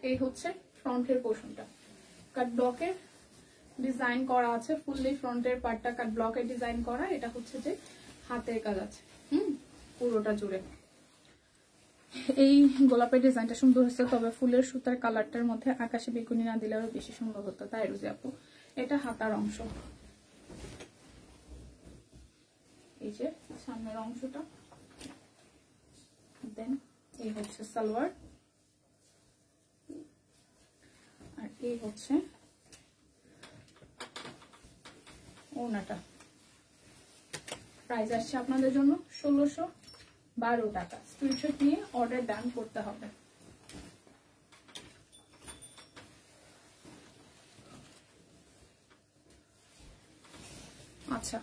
এই হচ্ছে ফ্রন্টের পোর্শনটা, কাট ব্লকের ডিজাইন করা আছে। ফুললি ফ্রন্টের পার্টটা কাট ব্লকের ডিজাইন করা। এটা হচ্ছে যে হাতের কাজ আছে পুরোটা জুড়ে। এই গোলাপের ডিজাইনটা সুন্দর হচ্ছে, তবে ফুলের সুতার কালারটার মধ্যে আকাশে বেগুনি না দিলে আরো বেশি সুন্দর হতো, তাই রুজি আপু। এটা হাতার অংশ, এই যে সামনের অংশটা। দেন এই হচ্ছে সালোয়ার, আর এই হচ্ছে ওড়নাটা। প্রাইস আসছে আপনাদের জন্য 1612 টাকা। স্ক্রিনশট নিয়ে অর্ডার ডান করতে হবে। আচ্ছা,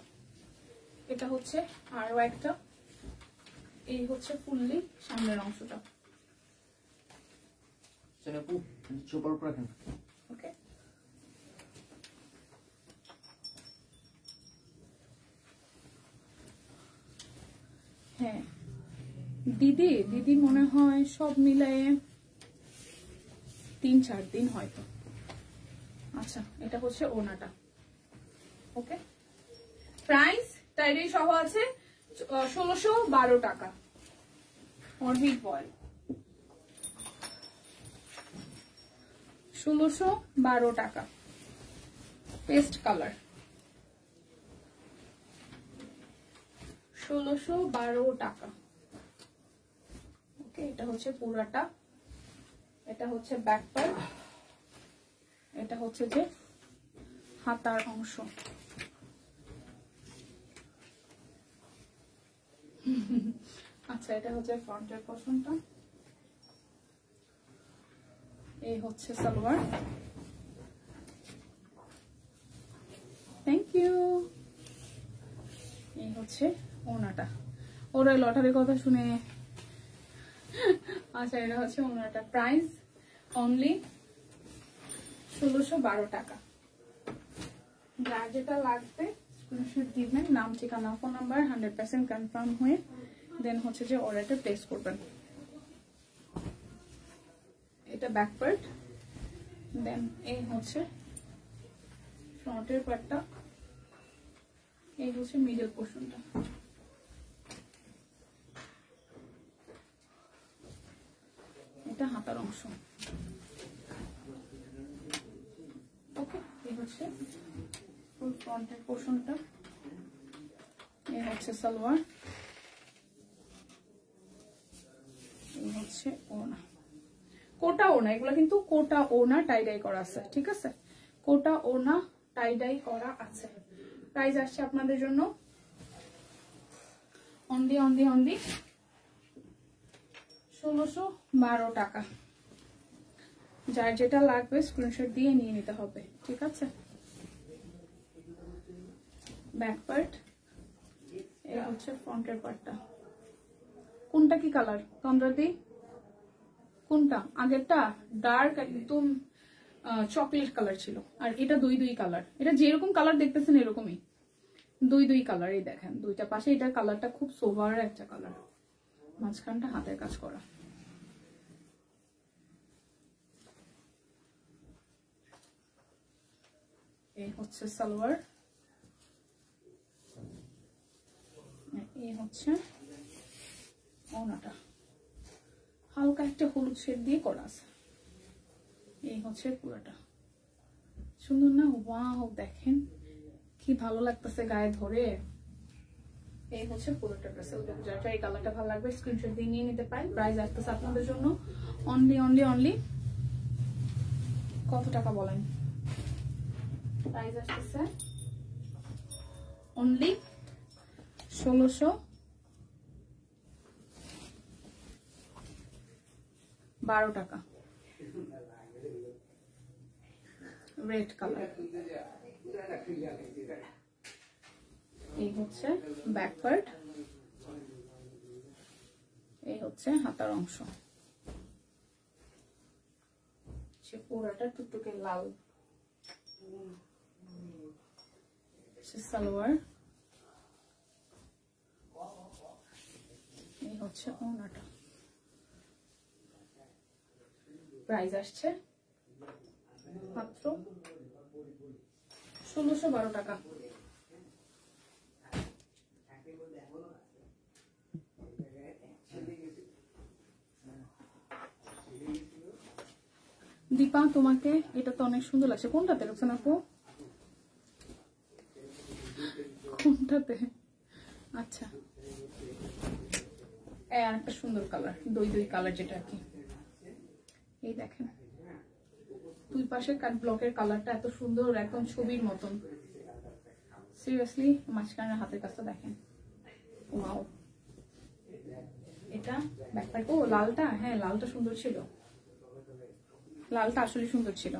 এটা হচ্ছে আরো একটা। এই হচ্ছে ফুললি সামনের অংশটা। ওকে, হ্যাঁ দিদি মনে হয় সব মিলায়ে 3-4 দিন হয়তো। আচ্ছা, এটা হচ্ছে ওড়নাটা। ওকে, প্রাইস টাইডাই সহ আছে 1612 টাকা। অরবিট ভয়েল 1612 টাকা। পেস্ট কালার 1612 টাকা। ওকে, এটা হচ্ছে পুরাটা, এটা হচ্ছে ব্যাক পার্ট, এটা হচ্ছে যে হাতার অংশ। আচ্ছা, এটা হচ্ছে ফ্রন্টের পোর্শনটা। এই হচ্ছে সালোয়ার। Thank you. এই হচ্ছে ওড়নাটা। ওর ওই লটারির কথা শুনে। আচ্ছা, এটা হচ্ছে ওড়নাটা। প্রাইস অনলি 1612 টাকা। যার যেটা লাগবে স্ক্রিনশট দিবেন, নাম ঠিকানা ফোন নাম্বার 100% কনফার্ম হয়ে দেন হচ্ছে যে অর্ডারটা প্লেস করবেন। এটা ব্যাক পার্ট, দেন এই হচ্ছে ফ্রন্টের পার্টটা, এই হচ্ছে মিডল পোর্শনটা। এটা হাতার অংশ। ওকে, এই হচ্ছে ফুল ফ্রন্টের পোর্শনটা, এই হচ্ছে সালোয়ার, এই হচ্ছে ওড়না। কোটা ওড়না, এগুলো কিন্তু কোটা ওড়না টাই ডাই করা আছে, ঠিক আছে? কোটা ওড়না টাই ডাই করা আছে। প্রাইস আসছে আপনাদের জন্য অনলি 1612 টাকা। যার যেটা লাগবে স্ক্রিনশট দিয়ে নিয়ে নিতে হবে, ঠিক আছে? ব্যাক পার্ট, এই হচ্ছে ফ্রন্টের পার্টটা। কোনটা কি কালার তন্দ্রাদি? কোনটা? আগেরটা ডার্ক একদম চকলেট কালার ছিল, আর এটা দুই কালার। এটা যেরকম কালার দেখতেছেন এরকমই দুই কালারই দেখেন, দুইটা পাশে। এটার কালারটা খুব সোভার একটা কালার, মাঝখানটা হাতের কাজ করা। এই হচ্ছে সালোয়ার, এই হচ্ছে ওড়নাটা, হালকা একটা হলুদ শেড দিয়ে করা আছে। এই হচ্ছে পুরোটা, সুন্দর না? ওয়াও, দেখেন কি ভালো লাগতেছে গায়ে ধরে। এই হচ্ছে পুরোটা ড্রেসের লুক। যারা এই কালারটা ভালো লাগবে স্ক্রিনশট দিয়ে নিয়ে নিতে পারেন। প্রাইস আসতেছে আপনাদের জন্য অনলি কত টাকা বলেন? প্রাইস আসতেছে অনলি 1612 টাকা। রেড কালার, এই হচ্ছে ব্যাক পার্ট, এই হচ্ছে হাতার অংশ। পুরাটা টুকটুকে লাল। সালোয়ার, এই হচ্ছে ওড়নাটা। প্রাইস আসছে মাত্র 1612 টাকা। দীপা, তোমাকে এটা তো অনেক সুন্দর লাগছে। কোনটাতে রাখছেন আপু? কোনটাতে? আচ্ছা, আর একটা সুন্দর কালার, দুই কালার, যেটা আর কি। এই দেখেন দুই পাশে কাট ব্লকের কালারটা এত সুন্দর, একদম ছবির মতন। সিরিয়াসলি, মাঝখানের হাতের কাজটা দেখেন, ওয়াও। এটা ব্যাকপ্যাক। ও লালটা, হ্যাঁ লালটা সুন্দর ছিল, লালটা আসলে সুন্দর ছিল।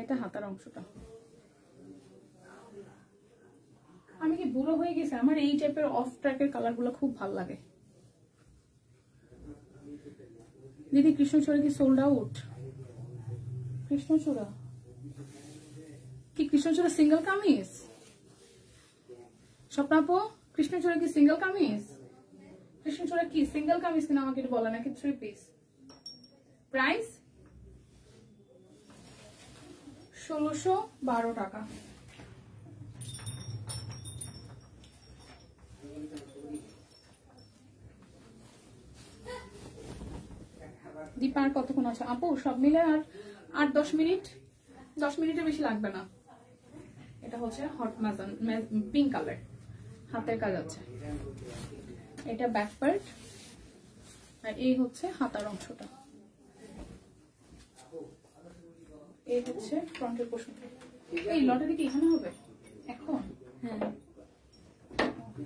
এটা হাতার অংশটা। আমি কি বুড়ো হয়ে গেছে? আমার এই টাইপের অফ ট্র্যাকের কালার গুলো খুব ভালো লাগে। দিদি, কৃষ্ণচূড়া কি সোল্ড আউট? কৃষ্ণচূড়া কি? কৃষ্ণচূড়া সিঙ্গেল কামিজ? স্বপ্নাপু, কৃষ্ণচূড়া কি সিঙ্গেল কামিজ? কৃষ্ণচূড়া কি সিঙ্গেল কামিজ কিনা আমাকে একটু বলে, নাকি 3 পিস? প্রাইস 1612 টাকা। দীপা, আর কতক্ষণ আছে আপু? সব মিলে আর 10 মিনিট, 10 মিনিটের বেশি লাগবে না। এটা হচ্ছে হট ম্যাজন পিঙ্ক কালার, হাতের কাজ আছে। এটা ব্যাক পার্ট, আর এই হচ্ছে হাতার অংশটা। এই হচ্ছে ফ্রন্টের পোর্শন। এই লটারি কি এখানে হবে এখন? হ্যাঁ,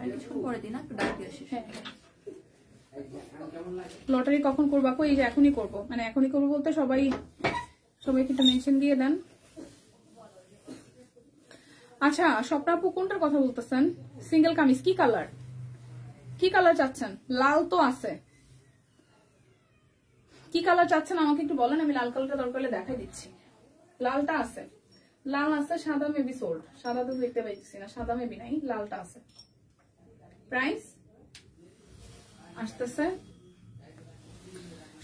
আর কিছুক্ষণ পরে দিন, একটু ডাক দিয়ে আসিস। হ্যাঁ, লটারি কখন করবো? এই যে এখনই করবো, মানে এখনই করবো বলতে সবাইকে একটু মেনশন দিয়ে দেন। আচ্ছা, স্বপ্নাপু কোনটার কথা বলতেছেন? সিঙ্গেল কামিজ কি কালার? কি কালার চাচ্ছেন? লাল তো আছে, কি কালার চাচ্ছেন আমাকে একটু বলেন, আমি লাল কালারটা দরকার হলে দেখাই দিচ্ছি। লালটা আছে, লাল আছে, সাদা মেবি সোল্ড, সাদা তো দেখতে পাইতেছি না, সাদা মেবি নাই, লালটা আছে। প্রাইস আসতেছে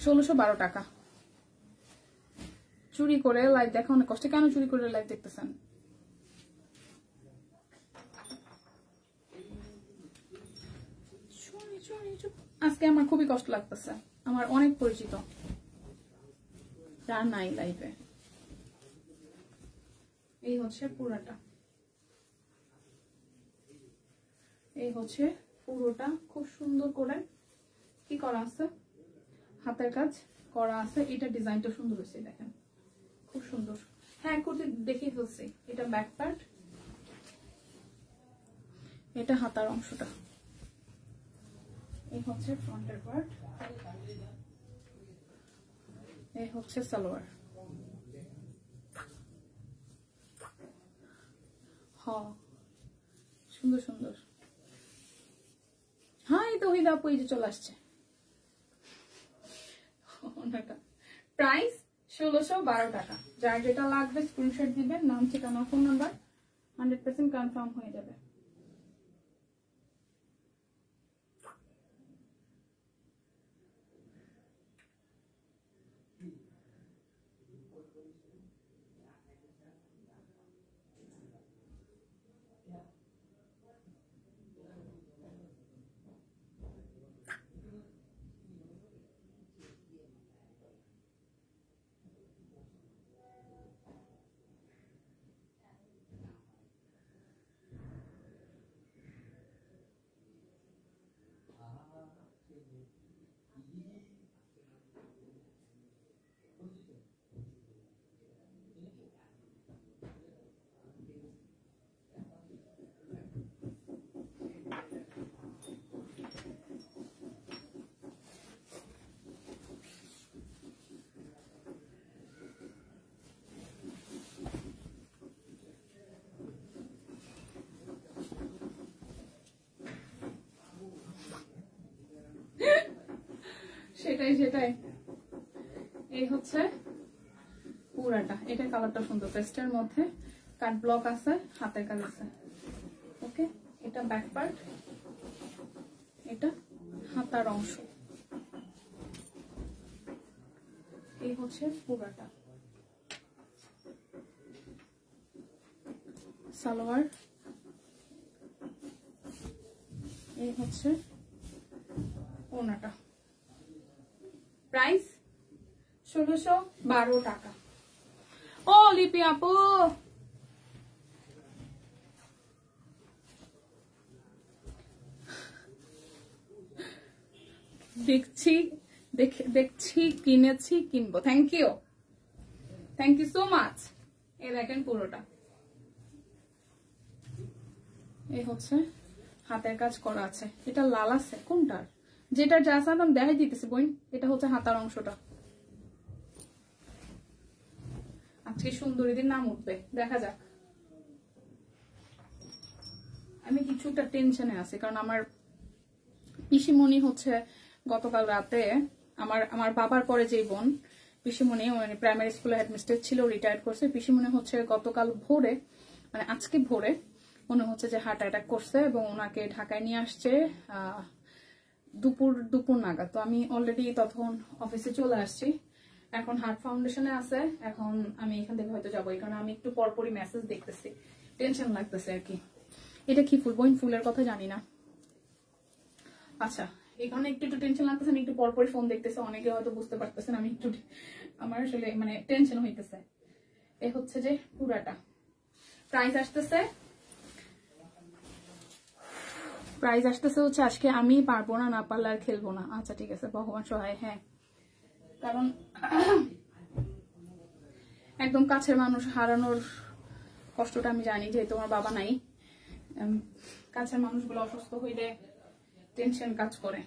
1612 টাকা। চুরি করে লাইভ দেখা অনেক কষ্ট। কেন চুরি করে লাইভ দেখতেছেন? আজকে আমার খুবই কষ্ট লাগতেছে, আমার অনেক পরিচিত যার নাই লাইভে। এই হচ্ছে পুরোটা, এই হচ্ছে পুরোটা খুব সুন্দর করে কি করা আছে, হাতের কাজ করা আছে। এটা ডিজাইনটা সুন্দর হয়েছে, দেখেন খুব সুন্দর। হ্যাঁ করতে দেখিয়ে ফেলছি। এটা ব্যাক পার্ট, এটা হাতার অংশটা, এই হচ্ছে ফ্রন্টের পার্ট, এই হচ্ছে সালোয়ার। সুন্দর সুন্দর। হ্যাঁ এই তো ওই আপু এই যে চলে আসছে। প্রাইস 1612 টাকা। যার যেটা লাগবে স্ক্রিনশট দিবেন, নাম ঠিকানা ফোন নাম্বার, 100% কনফার্ম হয়ে যাবে। সেটাই সেটাই। এই হচ্ছে পুরাটা, এটা কালারটা সুন্দর, পেস্টের মধ্যে কাট ব্লক আছে, হাতের কাজ আছে। ওকে, এটা ব্যাক পার্ট, এটা হাতার অংশ। এই হচ্ছে পুরাটা সালোয়ার, এই হচ্ছে ওড়নাটা। প্রাইস 1612 টাকা। ও লিপি আপু দেখছি কিনেছি, কিনবো। Thank you so much. এই দেখেন পুরোটা, এই হচ্ছে হাতের কাজ করা আছে। এটা লাল আছে কোনটার, যেটা যা আছে আমি দেখাই দিতেছি বোন। এটা হচ্ছে হাতার অংশটা। আজকে সুন্দরীদের নাম উঠবে, দেখা যাক। আমি কিছুটা টেনশনে আছি, কারণ আমার পিসিমণি হচ্ছে গতকাল রাতে, আমার বাবার পরে যে বোন পিসিমণি, মানে প্রাইমারি স্কুলে হেডমিস্ট্রেস ছিল, রিটায়ার্ড করছে। পিসিমণি হচ্ছে গতকাল ভোরে, মানে আজকে ভোরে মনে হচ্ছে যে হার্ট অ্যাটাক করছে, এবং ওনাকে ঢাকায় নিয়ে আসছে দুপুর নাগাদ। তো আমি অলরেডি তখন অফিসে চলে আসছি, এখন হার্ট ফাউন্ডেশনে আছে। এখন আমি এখান থেকে হয়তো যাবো, কারণ আমি একটু পরপরই মেসেজ দেখতেছি, টেনশন লাগতেছে আর কি। এটা কি ফুল বোন, ফুলের কথা জানি না। আচ্ছা, এখানে একটু টেনশন লাগতেছে, আমি একটু পরপরই ফোন দেখতেছে, অনেকে হয়তো বুঝতে পারতেছেন আমি একটু, আমার আসলে মানে টেনশন হইতেছে। এই হচ্ছে যে পুরাটা। প্রাইস আসতেছে হচ্ছে, আজকে আমি পারবো না, না পারলে আর খেলবো না। আচ্ছা ঠিক আছে, ভগবান সহায়। হ্যাঁ, কারণ একদম কাছের মানুষ হারানোর কষ্টটা আমি জানি, যেহেতু আমার বাবা নাই। কাছের মানুষগুলো অসুস্থ হইলে টেনশন কাজ করে।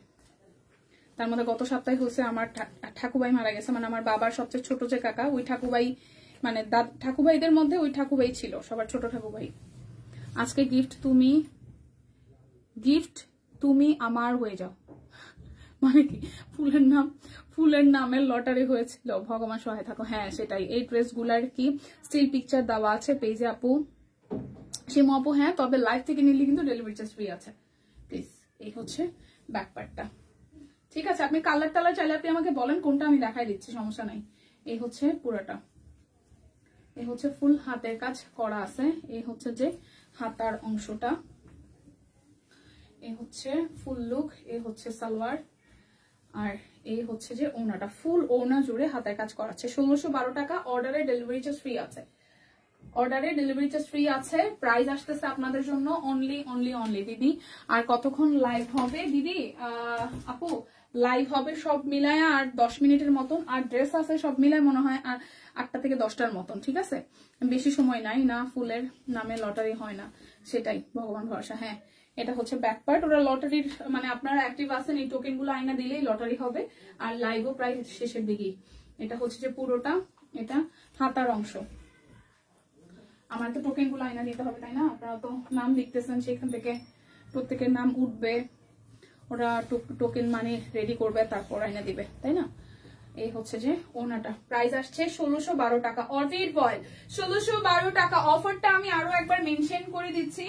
তার মধ্যে গত সপ্তাহে হচ্ছে আমার ঠাকুবাই মারা গেছে, মানে আমার বাবার সবচেয়ে ছোট যে কাকা, ওই ঠাকুবাই, মানে ঠাকুবাইদের মধ্যে ওই ঠাকুবাই ছিল সবার ছোট ঠাকুবাই। আজকে গিফট তুমি আমার হয়ে যাও, মানে কি ফুলের নামের লটারি হয়েছিল, ভগবান সহায় থাকো। হ্যাঁ সেটাই, এই ড্রেসগুলার কি স্টিল পিকচার দেওয়া আছে পেজে আপু, শিমু আপু। হ্যাঁ তবে লাইভ থেকে নিলে কিন্তু ডেলিভারি চার্জ ফ্রি আছে প্লিজ। এই হচ্ছে ব্যাক পার্টটা, ঠিক আছে। আপনি কালার টালার চাইলে আপনি আমাকে বলেন কোনটা, আমি দেখাই দিচ্ছি, সমস্যা নাই। এই হচ্ছে পুরোটা, এই হচ্ছে ফুল হাতের কাজ করা আছে, এই হচ্ছে যে হাতার অংশটা, এই হচ্ছে ফুল লুক, এই হচ্ছে সালোয়ার, আর এই হচ্ছে যে ওড়নাটা, ফুল ওড়না জুড়ে হাতের কাজ করাচ্ছে। 1612 টাকা, অর্ডারে ডেলিভারি চার্জ ফ্রি আছে, অর্ডারে ডেলিভারি চার্জ ফ্রি আছে। প্রাইস আসতেছে আপনাদের জন্য অনলি দিদি। আর কতক্ষণ লাইভ হবে দিদি? আপু লাইভ হবে সব মিলায় আর 10 মিনিটের মতন, আর ড্রেস আছে সব মিলায় মনে হয় আর 8টা থেকে 10টার মতন, ঠিক আছে? বেশি সময় নাই, না ফুলের নামে লটারি হয় না, সেটাই ভগবান ভরসা। হ্যাঁ এটা হচ্ছে ব্যাক পার্ট, ওরা লটারির মানে আপনারা অ্যাক্টিভ আছেন, এই টোকেন গুলো আইনা দিলেই লটারি হবে, আর লাইভও প্রায় শেষের দিকেই। এটা হচ্ছে যে পুরোটা, এটা হাতার অংশ। আমার তো টোকেন গুলো আইনা দিতে হবে তাই না? আপনারা তো নাম লিখতেছেন, সেখান থেকে প্রত্যেকের নাম উঠবে, ওরা টোকেন মানে রেডি করবে, তারপর আইনা দিবে, তাই না? এই হচ্ছে যে ওনাটা, প্রাইস আসছে 1612 টাকা। অর্পিট বয় 1612 টাকা। অফারটা আমি আরো একবার মেনশন করে দিচ্ছি,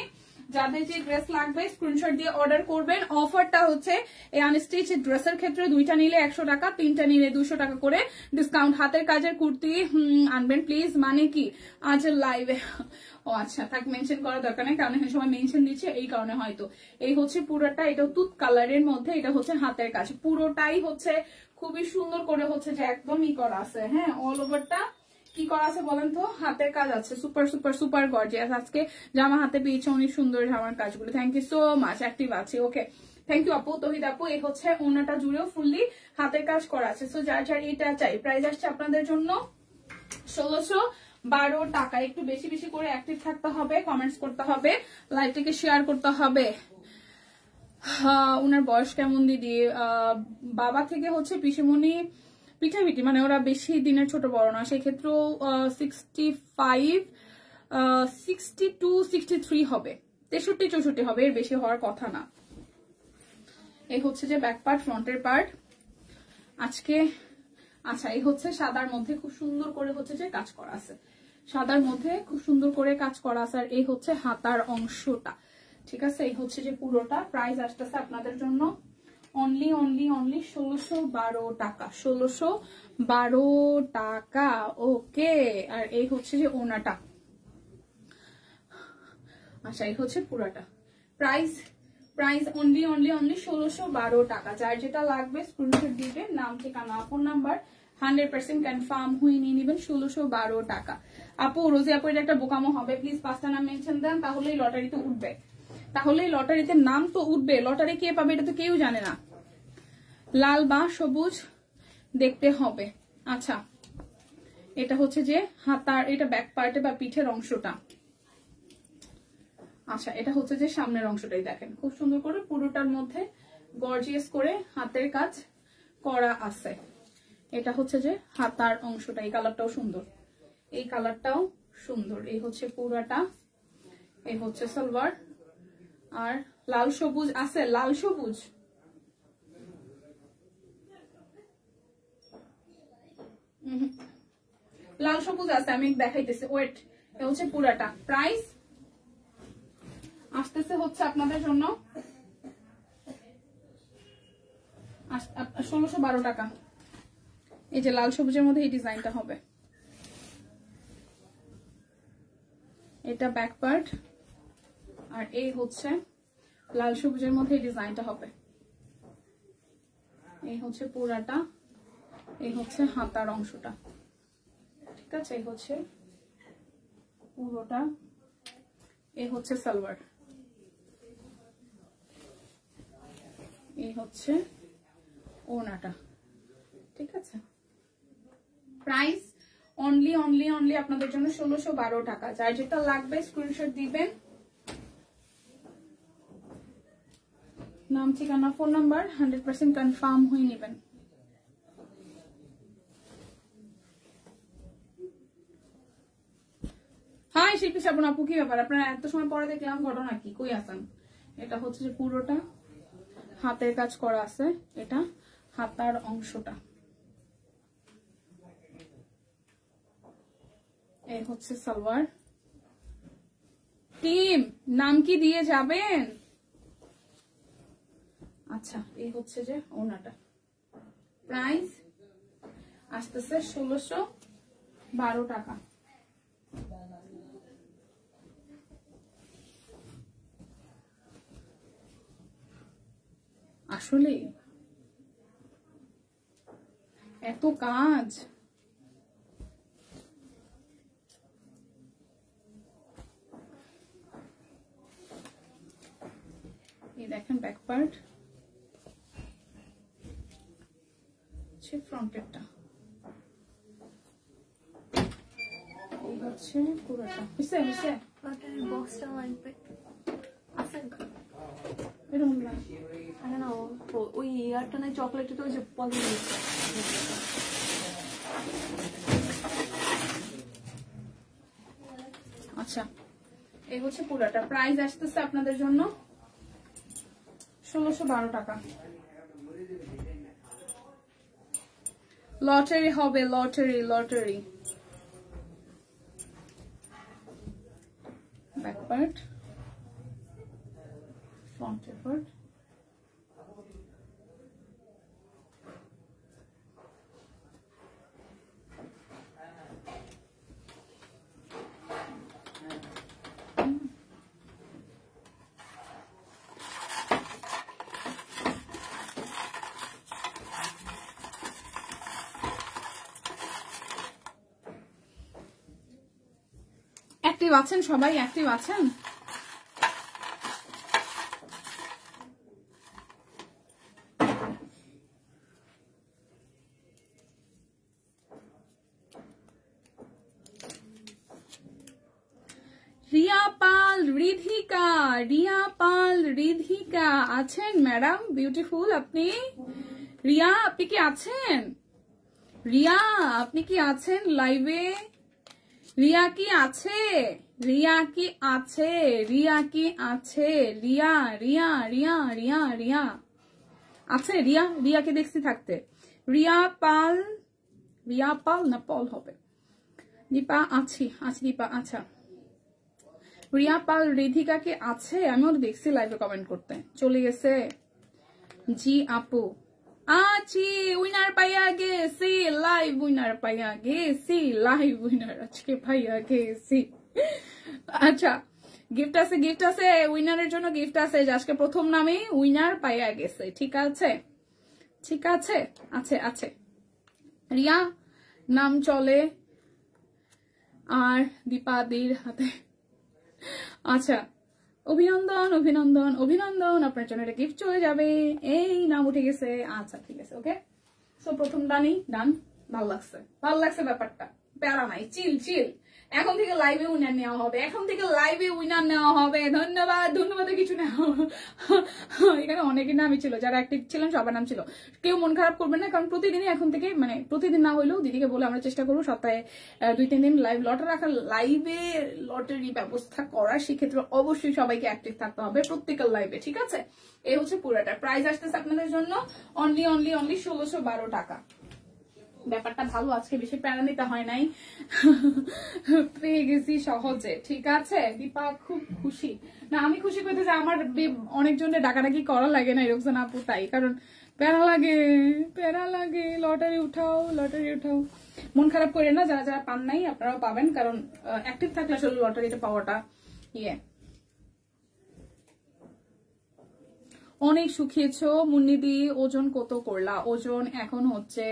যাদের যে ড্রেস লাগবে স্ক্রিনশট দিয়ে অর্ডার করবেন। অফারটা হচ্ছে এই আনস্টিচ ড্রেসের ক্ষেত্রে 2টা নিলে 100 টাকা, 3টা নিলে 200 টাকা করে ডিসকাউন্ট। হাতের কাজের কুর্তি আনবেন প্লিজ, মানে কি আজ লাইভে, ও আচ্ছা থাক, মেনশন করার দরকার নেই, কারণ এখানে সবাই মেনশন দিচ্ছে এই কারণে হয়তো। এই হচ্ছে পুরোটা, এটা তুত কালারের মধ্যে, এটা হচ্ছে হাতের কাজ, পুরোটাই হচ্ছে খুবই সুন্দর করে হচ্ছে যে একদম ই করা আছে। হ্যাঁ অল ওভারটা কি করা আছে বলেন তো? হাতের কাজ আছে, সুপার সুপার সুপার গর্জিয়াস। আজকে জামা হাতে পেয়েছে, অনেক সুন্দর জামার কাজগুলো। Thank you so much, active আছে, ওকে থ্যাংক ইউ আপু, তহিদ আপু। এই হচ্ছে ওনাটা জুড়েও ফুললি হাতের কাজ করা আছে। সো যার যার এটা চাই, প্রাইস আসছে আপনাদের জন্য 1612 টাকা। একটু বেশি বেশি করে অ্যাক্টিভ থাকতে হবে, কমেন্টস করতে হবে, লাইভটিকে শেয়ার করতে হবে। ওনার বয়স কেমন দিদি? বাবা থেকে হচ্ছে পিসিমণি পিঠাপিঠি, মানে ওরা বেশি দিনের ছোট বড় না, সেক্ষেত্রেও 65, 62, 63 হবে, 63, 64 হবে, এর বেশি হওয়ার কথা না। এই হচ্ছে যে ব্যাক পার্ট, ফ্রন্টের পার্ট আজকে। আচ্ছা এই হচ্ছে সাদার মধ্যে খুব সুন্দর করে হচ্ছে যে কাজ করা আছে, সাদার মধ্যে খুব সুন্দর করে কাজ করা আছে। আর এই হচ্ছে হাতার অংশটা, ঠিক আছে? এই হচ্ছে যে পুরোটা, প্রাইস আসতেছে আপনাদের জন্য অনলি 1612 টাকা, 1612 টাকা, ওকে। আর এই হচ্ছে যে ওনাটা, আচ্ছা এই হচ্ছে পুরোটা, প্রাইস অনলি 1612 টাকা। যার যেটা লাগবে স্ক্রিনশট দিবেন, নাম ঠিকানা ফোন নাম্বার 100% কনফার্ম হয়ে নিয়ে নেবেন। 1612 টাকা। আপু রোজি আপু এটা একটা বোকামো হবে, প্লিজ 5টা নাম মেনশন দেন, তাহলেই লটারিতে উঠবে, তাহলেই লটারিতে নাম তো উঠবে। লটারি কে পাবে এটা তো কেউ জানে না, লাল বা সবুজ দেখতে হবে। আচ্ছা এটা হচ্ছে যে হাতার, এটা ব্যাক পার্টে বা পিঠের অংশটা। আচ্ছা এটা হচ্ছে যে সামনের অংশটাই, দেখেন খুব সুন্দর করে পুরোটার মধ্যে গর্জিয়াস করে হাতের কাজ করা আছে। এটা হচ্ছে যে হাতার অংশটা, এই কালারটাও সুন্দর, এই কালারটাও সুন্দর। এই হচ্ছে পুরাটা, এই হচ্ছে সালোয়ার, আর লাল সবুজ আছে, লাল সবুজ লাল সবুজ আছে, আমি দেখাইতেছি ওয়েট। এ হচ্ছে পুরাটা, প্রাইস আসতেছে হচ্ছে আপনাদের জন্য 1612 টাকা। এই যে লাল সবুজের মধ্যে এই ডিজাইনটা হবে, এটা ব্যাক পার্ট, আর এই হচ্ছে লাল সবুজের মধ্যে এই ডিজাইনটা হবে। এই হচ্ছে পুরাটা, এই হচ্ছে হাতার অংশটা, ঠিক আছে? এই হচ্ছে পুরোটা, এই হচ্ছে সালোয়ার, এই হচ্ছে ওনাটা, ঠিক আছে? প্রাইস অনলি আপনাদের জন্য 1612 টাকা। যার যেটা লাগবে স্ক্রিনশট দিবেন, নাম ঠিকানা ফোন নাম্বার 100% কনফার্ম হয়ে নেবেন। হাই শিল্পী শ্রাবণ আপু, কি ব্যাপার আপনারা এত সময় পরে দেখলাম, ঘটনা কি, কই আছেন? এটা হচ্ছে যে পুরোটা হাতের কাজ করা আছে, এটা হাতার অংশটা। এই হচ্ছে সালোয়ার। টিম নাম কি দিয়ে যাবেন? আচ্ছা, এই হচ্ছে যে ওনাটা। প্রাইস আসতেছে 1612 টাকা। আসলে এত কাজ, এই দেখেন ব্যাক পার্ট, ফ্রন্টেরটা, এই হচ্ছে পুরোটা। বুঝছে বুঝছে বক্সটা লাগবে আছে এরকম না? আরে না, ওই ইয়ারটা নাই, চকলেটটা ওই যে পলি। আচ্ছা, এই হচ্ছে পুরোটা। প্রাইস আসতেছে আপনাদের জন্য 1612 টাকা। লটারি হবে, লটারি লটারি। ব্যাক পার্ট, ফ্রন্টের পার্ট, অ্যাক্টিভ আছেন সবাই? অ্যাক্টিভ আছেন? রিয়া পাল রিধিকা, রিয়া পাল রিধিকা আছেন ম্যাডাম? বিউটিফুল আপনি। রিয়া আপনি কি আছেন? রিয়া আপনি কি আছেন লাইভে? রিয়া কি আছে? রিয়া কি আছে? রিয়া কি আছে? রিয়া রিয়া রিয়া রিয়া রিয়া আছে? রিয়া, রিয়াকে দেখছি থাকতে। রিয়া পাল, রিয়া পাল না পল হবে? দীপা আছি, আছি দীপা। আচ্ছা, রিয়া পাল রিধিকা কি আছে? আমিও দেখছি লাইভে কমেন্ট করতে। চলে গেছে? জি আপু আছি। উইনার পাইয়া গেছি, লাইভ উইনার পাইয়া গেছি, লাইভ উইনার আজকে পাইয়া গেছি। আচ্ছা, গিফট আছে, গিফট আছে, উইনারের জন্য গিফট আছে। আজকে প্রথম নামে উইনার পাইয়া গেছে। ঠিক আছে, ঠিক আছে, আছে আছে। রিয়া নাম চলে আর দীপাদির হাতে। আচ্ছা, অভিনন্দন অভিনন্দন অভিনন্দন, আপনার জন্য একটা গিফট চলে যাবে। এই নাম উঠে গেছে। আচ্ছা ঠিক আছে, ওকে। সো প্রথম ডানই ডান। ভালো লাগছে, ভালো লাগছে ব্যাপারটা। প্যারা নাই, চিল চিল। এখন থেকে লাইভে উইনার নেওয়া হবে, এখন থেকে লাইভে উইনার নেওয়া হবে। ধন্যবাদ, ধন্যবাদের কিছু না। এখানে অনেকের নামই ছিল, যারা অ্যাক্টিভ ছিলেন সবার নাম ছিল। কেউ মন খারাপ করবেন না, কারণ প্রতিদিনই এখন থেকে, মানে প্রতিদিন না হলেও দিদিকে বলে আমরা চেষ্টা করবো সপ্তাহে 2-3 দিন লাইভ লটারি রাখার, লাইভে লটারি ব্যবস্থা করার। সেক্ষেত্রে অবশ্যই সবাইকে অ্যাক্টিভ থাকতে হবে প্রত্যেকের লাইভে। ঠিক আছে, এই হচ্ছে পুরোটা। প্রাইস আসতেছে আপনাদের জন্য অনলি অনলি অনলি 1612 টাকা। ব্যাপারটা ভালো, আজকে বেশি প্যারা নিতে হয় নাই, পেয়ে গেছি সহজে। ঠিক আছে, দীপা খুব খুশি না? আমি খুশি পেতে যে আমার অনেকজনের ডাকাডাকি করা লাগে না এরকম আপু, তাই। কারণ প্যারা লাগে, প্যারা লাগে। লটারি উঠাও, লটারি উঠাও। মন খারাপ করে না, যারা যারা পান নাই আপনারাও পাবেন, কারণ অ্যাক্টিভ থাকলে আসলে লটারিতে পাওয়াটা ইয়ে। অনেক শুকিয়েছো মুন্নিদি, ওজন কত করলা? ওজন এখন হচ্ছে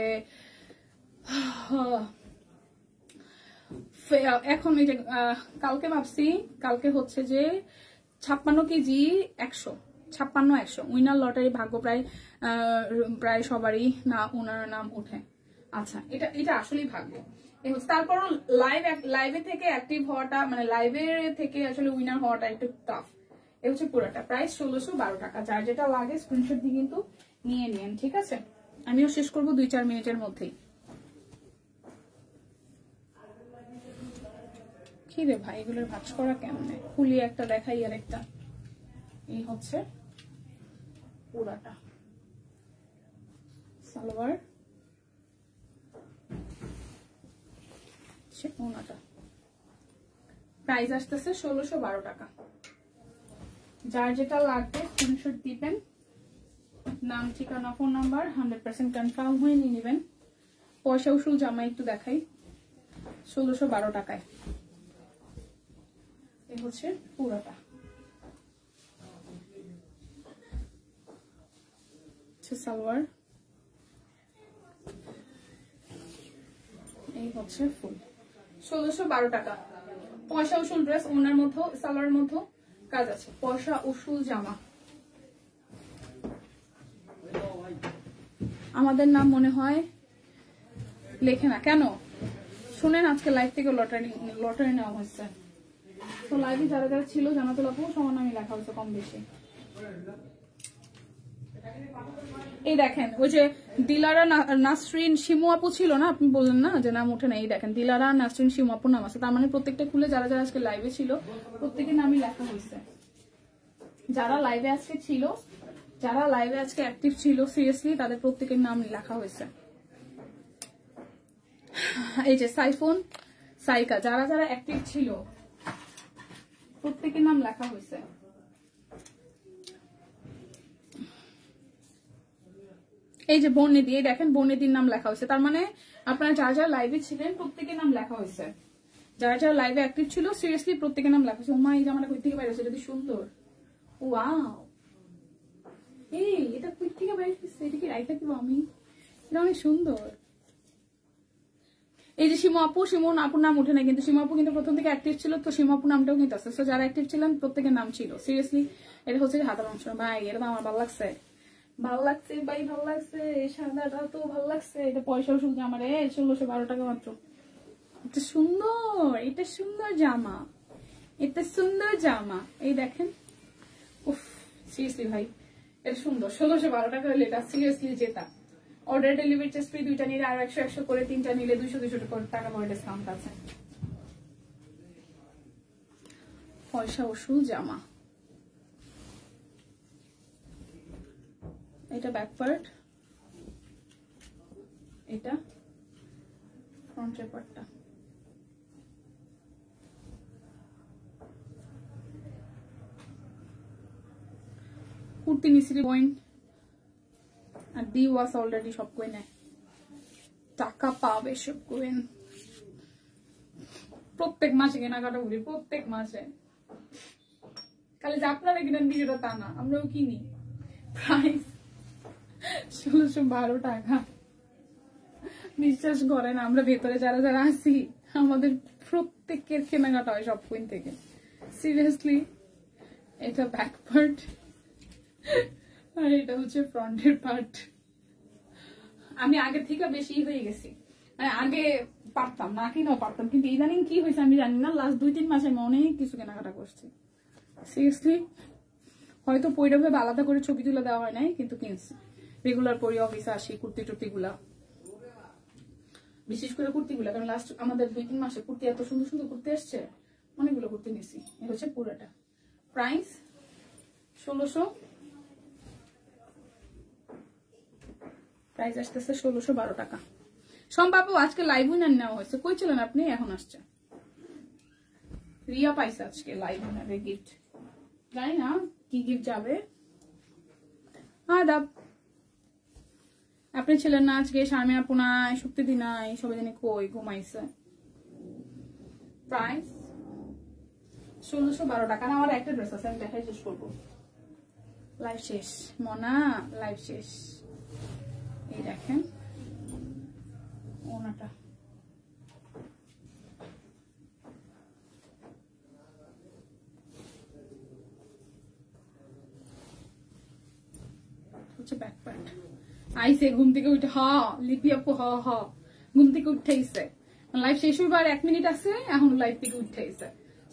এখন এই যে কালকে ভাবছি, কালকে হচ্ছে যে 56 কেজি 100 উইনার লটারি ভাগ্য প্রায় সবারই না ওনার নাম উঠে। আচ্ছা, এটা এটা আসলেই ভাগ্য। তারপর লাইভে থেকে অ্যাক্টিভ হওয়াটা, মানে লাইভে থেকে আসলে উইনার হওয়াটা একটু টাফ। এ হচ্ছে পুরোটা। প্রাইস 1612 টাকা। যার যেটা লাগে স্ক্রিনশট দিয়ে কিন্তু নিয়ে নিন। ঠিক আছে, আমিও শেষ করবো 2-4 মিনিটের মধ্যেই। কি রে ভাই, এগুলোর ভাঁজ করা কেমনে? খুলি একটা দেখাই আর একটা। এই হচ্ছে পুরাটা সালোয়ার, ওনাটা। প্রাইস আসতেছে 1612 টাকা। যার যেটা লাগবে স্ক্রিনশট দিবেন, নাম, ঠিকানা, ফোন নাম্বার 100% কনফার্ম হয়ে নিয়ে নেবেন। পয়সা উসুল জামা একটু দেখাই, 1612 টাকায়। এই হচ্ছে পুরাটা। সালোয়ার, এই হচ্ছে ফুল, 1612 টাকা। পয়সা উসুল ড্রেস, ওনার মধ্যে সালোয়ারের মধ্যে কাজ আছে। পয়সা উসুল জামা। আমাদের নাম মনে হয় লেখে না কেন শুনেন, আজকে লাইভ থেকে লটারি নেওয়া হয়েছে। তো লাইভে যারা যারা ছিল জানাতুল আপু সমান নামই লেখা হয়েছে কম বেশি। এই দেখেন ওই যে দিলারা নাসরিন শিমু আপু ছিল না, আপনি বললেন না যে নাম ওঠে না। এই দেখেন দিলারা নাসরিন শিমু আপুর নাম আছে, তার মানে প্রত্যেকটা খুলে যারা যারা আজকে লাইভে ছিল প্রত্যেকের নামই লেখা হয়েছে। যারা লাইভে আজকে ছিল, যারা লাইভে আজকে অ্যাক্টিভ ছিল সিরিয়াসলি তাদের প্রত্যেকের নাম লেখা হয়েছে। এই যে সাইফোন, সাইকা, যারা যারা অ্যাক্টিভ ছিল প্রত্যেকের নাম লেখা হয়েছে। এই যে বর্ণিদি, এই দেখেন বর্ণিদির নাম লেখা হয়েছে। তার মানে আপনারা যারা যারা লাইভে ছিলেন প্রত্যেকের নাম লেখা হয়েছে। যারা যারা লাইভে অ্যাক্টিভ ছিল সিরিয়াসলি প্রত্যেকের নাম লেখা হয়েছে। ওমা এই জামাটা কই থেকে বাইরে হয়েছে, যদি সুন্দর। ওয়াও, এই এটা কই থেকে বাইরে হয়েছে, এটা কি রাইখা দিব আমি, এটা অনেক সুন্দর। এই যে শিমু আপু, শিমু আপুর নাম উঠে না কিন্তু শিমু আপু কিন্তু প্রথম থেকে অ্যাক্টিভ ছিল, তো শিমু আপুর নামটাও কিন্তু আছে। তো যারা অ্যাক্টিভ ছিলেন প্রত্যেকের নাম ছিল। সিরিয়াসলি এটা হচ্ছে হাতার অংশ। ভাই এটা তো আমার ভালো লাগছে, ভালো লাগছে ভাই, ভালো লাগছে। সাদাটা তো ভালো লাগছে। এটা পয়সাও শুনছে আমার 1612 টাকা মাত্র। এটা সুন্দর, এটা সুন্দর জামা, এটা সুন্দর জামা। এই দেখেন, উফ সিরিয়াসলি ভাই এটা সুন্দর। 1612 টাকা হলে এটা সিরিয়াসলি জেতা। অর্ডার ডেলিভারি চার্জ ফ্রি, 2টা নিলে আর 100 করে, 3টা নিলে 200 টাকা করে ডিসকাউন্ট আছে। পয়সা উসুল জামা। এটা ব্যাক পার্ট, এটা ফ্রন্টের পার্টটা। কুর্তি নিসিরি পয়েন্ট আর দি ওয়াস অলরেডি সব কই নেয়, টাকা পাবে সব কোয়েন। প্রত্যেক মাসে কেনাকাটা করি, প্রত্যেক মাসে। খালি যে আপনারা কিনেন বিষয়টা তা না, আমরাও কিনি। প্রাইস 1612 টাকা। বিশ্বাস করেন আমরা ভেতরে যারা যারা আছি আমাদের প্রত্যেকের কেনাকাটা হয় সব কোয়েন থেকে। সিরিয়াসলি এটা ব্যাক পার্ট আর এটা হচ্ছে ফ্রন্টের পার্ট। আমি আগে থেকে বেশি হয়ে গেছি, মানে আগে পারতাম না কিনাও পারতাম, কিন্তু ইদানিং কি হয়েছে আমি জানি না। লাস্ট 2-3 মাসে আমি অনেক কিছু কেনাকাটা করছি। সিরিয়াসলি হয়তো পয়টা ভাবে আলাদা করে ছবি তুলে দেওয়া হয় নাই, কিন্তু কিনছি। রেগুলার পরি অফিসে আসি, কুর্তি টুর্তি গুলা, বিশেষ করে কুর্তি গুলা, কারণ লাস্ট আমাদের 2-3 মাসে কুর্তি এত সুন্দর সুন্দর কুর্তি আসছে, অনেকগুলো কুর্তি নিছি। এটা হচ্ছে পুরাটা। প্রাইস 1600, প্রাইস আসতেছে 1612 টাকা। সম্ভাব্য আজকে লাইভ উইনার নেওয়া হয়েছে। কই ছিলেন আপনি? এখন আসছে। রিয়া পাইছে আজকে লাইভ উইনারের গিফট। জানি না কি গিফট যাবে। আদাব, আপনি ছিলেন না আজকে। শারমিন আপু নাই, শক্তিদি নাই, সবাই জানি কই ঘুমাইছে। প্রাইস 1612 টাকা। আমার একটা ড্রেস আছে, আমি দেখাই শেষ করবো। লাইভ শেষ মনা, লাইভ শেষ। এই দেখেন ওনাটা, হচ্ছে ব্যাক পার্ট। আইসে ঘুম থেকে উঠে, হ লিপি আপু, হ হ ঘুম থেকে উঠেইছে। লাইভ শেষ হইবার 1 মিনিট আছে, এখন লাইভ থেকে উঠেইছে।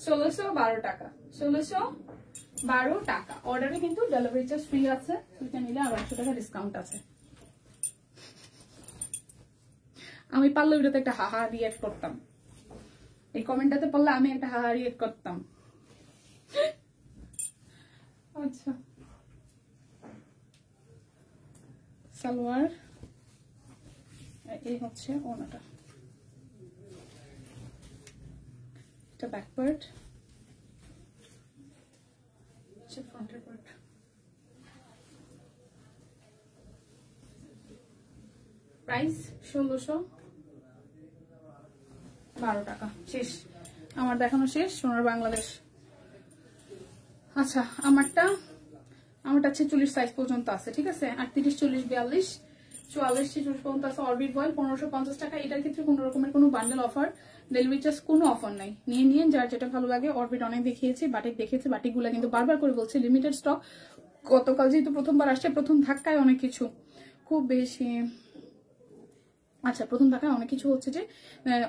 1612 টাকা, 1612 টাকা। অর্ডারে কিন্তু ডেলিভারি চার্জ ফ্রি আছে, দুইটা নিলে আর 100 টাকা ডিসকাউন্ট আছে। আমি পারলে ওইটাতে একটা হাহা রিয়েক্ট করতাম, এই কমেন্টটাতে পারলে আমি একটা হাহা রিয়েক্ট করতাম। আচ্ছা, সালোয়ার এই হচ্ছে ওনাটা, এটা ব্যাক পার্ট, ফ্রন্টের পার্ট। প্রাইস 1612 টাকা। শেষ, আমার দেখানো শেষ। সোনার বাংলাদেশ। আচ্ছা, আমারটা 46 সাইজ পর্যন্ত আছে, ঠিক আছে? 38, 40, 42, 44, 46 পর্যন্ত আছে। অরবিট ভয়েল 1550 টাকা। এটার ক্ষেত্রে কোনো রকমের কোনো বান্ডেল অফার, ডেলিভারি চার্জ কোনো অফার নাই। নিয়ে যার যেটা ভালো লাগে। অরবিট অনেক দেখিয়েছি, বাটিক দেখিয়েছি, বাটিকগুলো কিন্তু বারবার করে বলছে লিমিটেড স্টক। গতকাল যেহেতু প্রথমবার আসছে, প্রথম ধাক্কায় অনেক কিছু খুব বেশি, আচ্ছা প্রথম ধাক্কায় অনেক কিছু হচ্ছে যে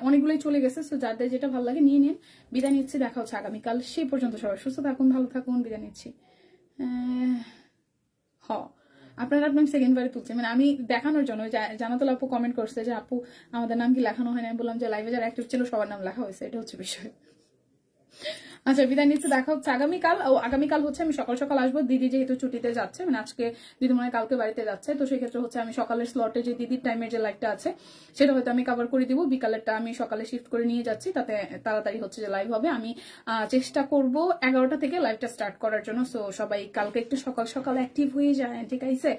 অনেকগুলোই চলে গেছে। সো যাদের যেটা ভালো লাগে নিয়ে নিন। বিদায় নিচ্ছি, দেখা হচ্ছে আগামীকাল। সেই পর্যন্ত সবাই সুস্থ থাকুন, ভালো থাকুন, বিদায় নিচ্ছি। আপনার সেকেন্ড বারে তুলছি, মানে আমি দেখানোর জন্য। জানাতুল আপু কমেন্ট করছে যে আপু আমাদের নাম কি লেখানো হয় না, বললাম যে লাইভে যারা অ্যাক্টিভ ছিল সবার নাম লেখা হয়েছে, এটা হচ্ছে বিষয়। আচ্ছা বিদায় নিচ্ছে, দেখা হচ্ছে আগামীকাল। আগামীকাল হচ্ছে আমি সকাল সকাল আসবো। দিদি যেহেতু ছুটিতে যাচ্ছে, মানে আজকে দিদি মনে হয় কালকে বাড়িতে যাচ্ছে, তো সেই ক্ষেত্রে হচ্ছে আমি সকালের স্লটে যে দিদির টাইমের যে লাইভটা আছে সেটা হয়তো আমি কভার করে দিব। বিকালেরটা আমি সকালে শিফট করে নিয়ে যাচ্ছি, তাতে তাড়াতাড়ি হচ্ছে যে লাইভ হবে। আমি চেষ্টা করব 11টা থেকে লাইভটা স্টার্ট করার জন্য। সো সবাই কালকে একটু সকাল সকাল অ্যাক্টিভ হয়ে যায়, ঠিক আছে?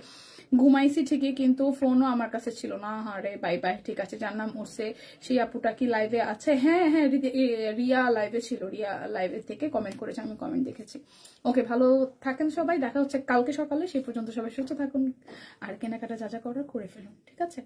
ঘুমাইছি ঠিকই, কিন্তু ফোনও আমার কাছে ছিল না। হারে বাই বাই, ঠিক আছে। যার নাম উঠছে সেই আপুটা কি লাইভে আছে? হ্যাঁ, রিয়া লাইভে ছিল। রিয়া লাইভে থেকে কমেন্ট করেছে, আমি কমেন্ট দেখেছি। ওকে, ভালো থাকেন সবাই, দেখা হচ্ছে কালকে সকালে। সেই পর্যন্ত সবাই সুস্থ থাকুন, আর কেনাকাটা যা যা করার করে ফেলুন, ঠিক আছে?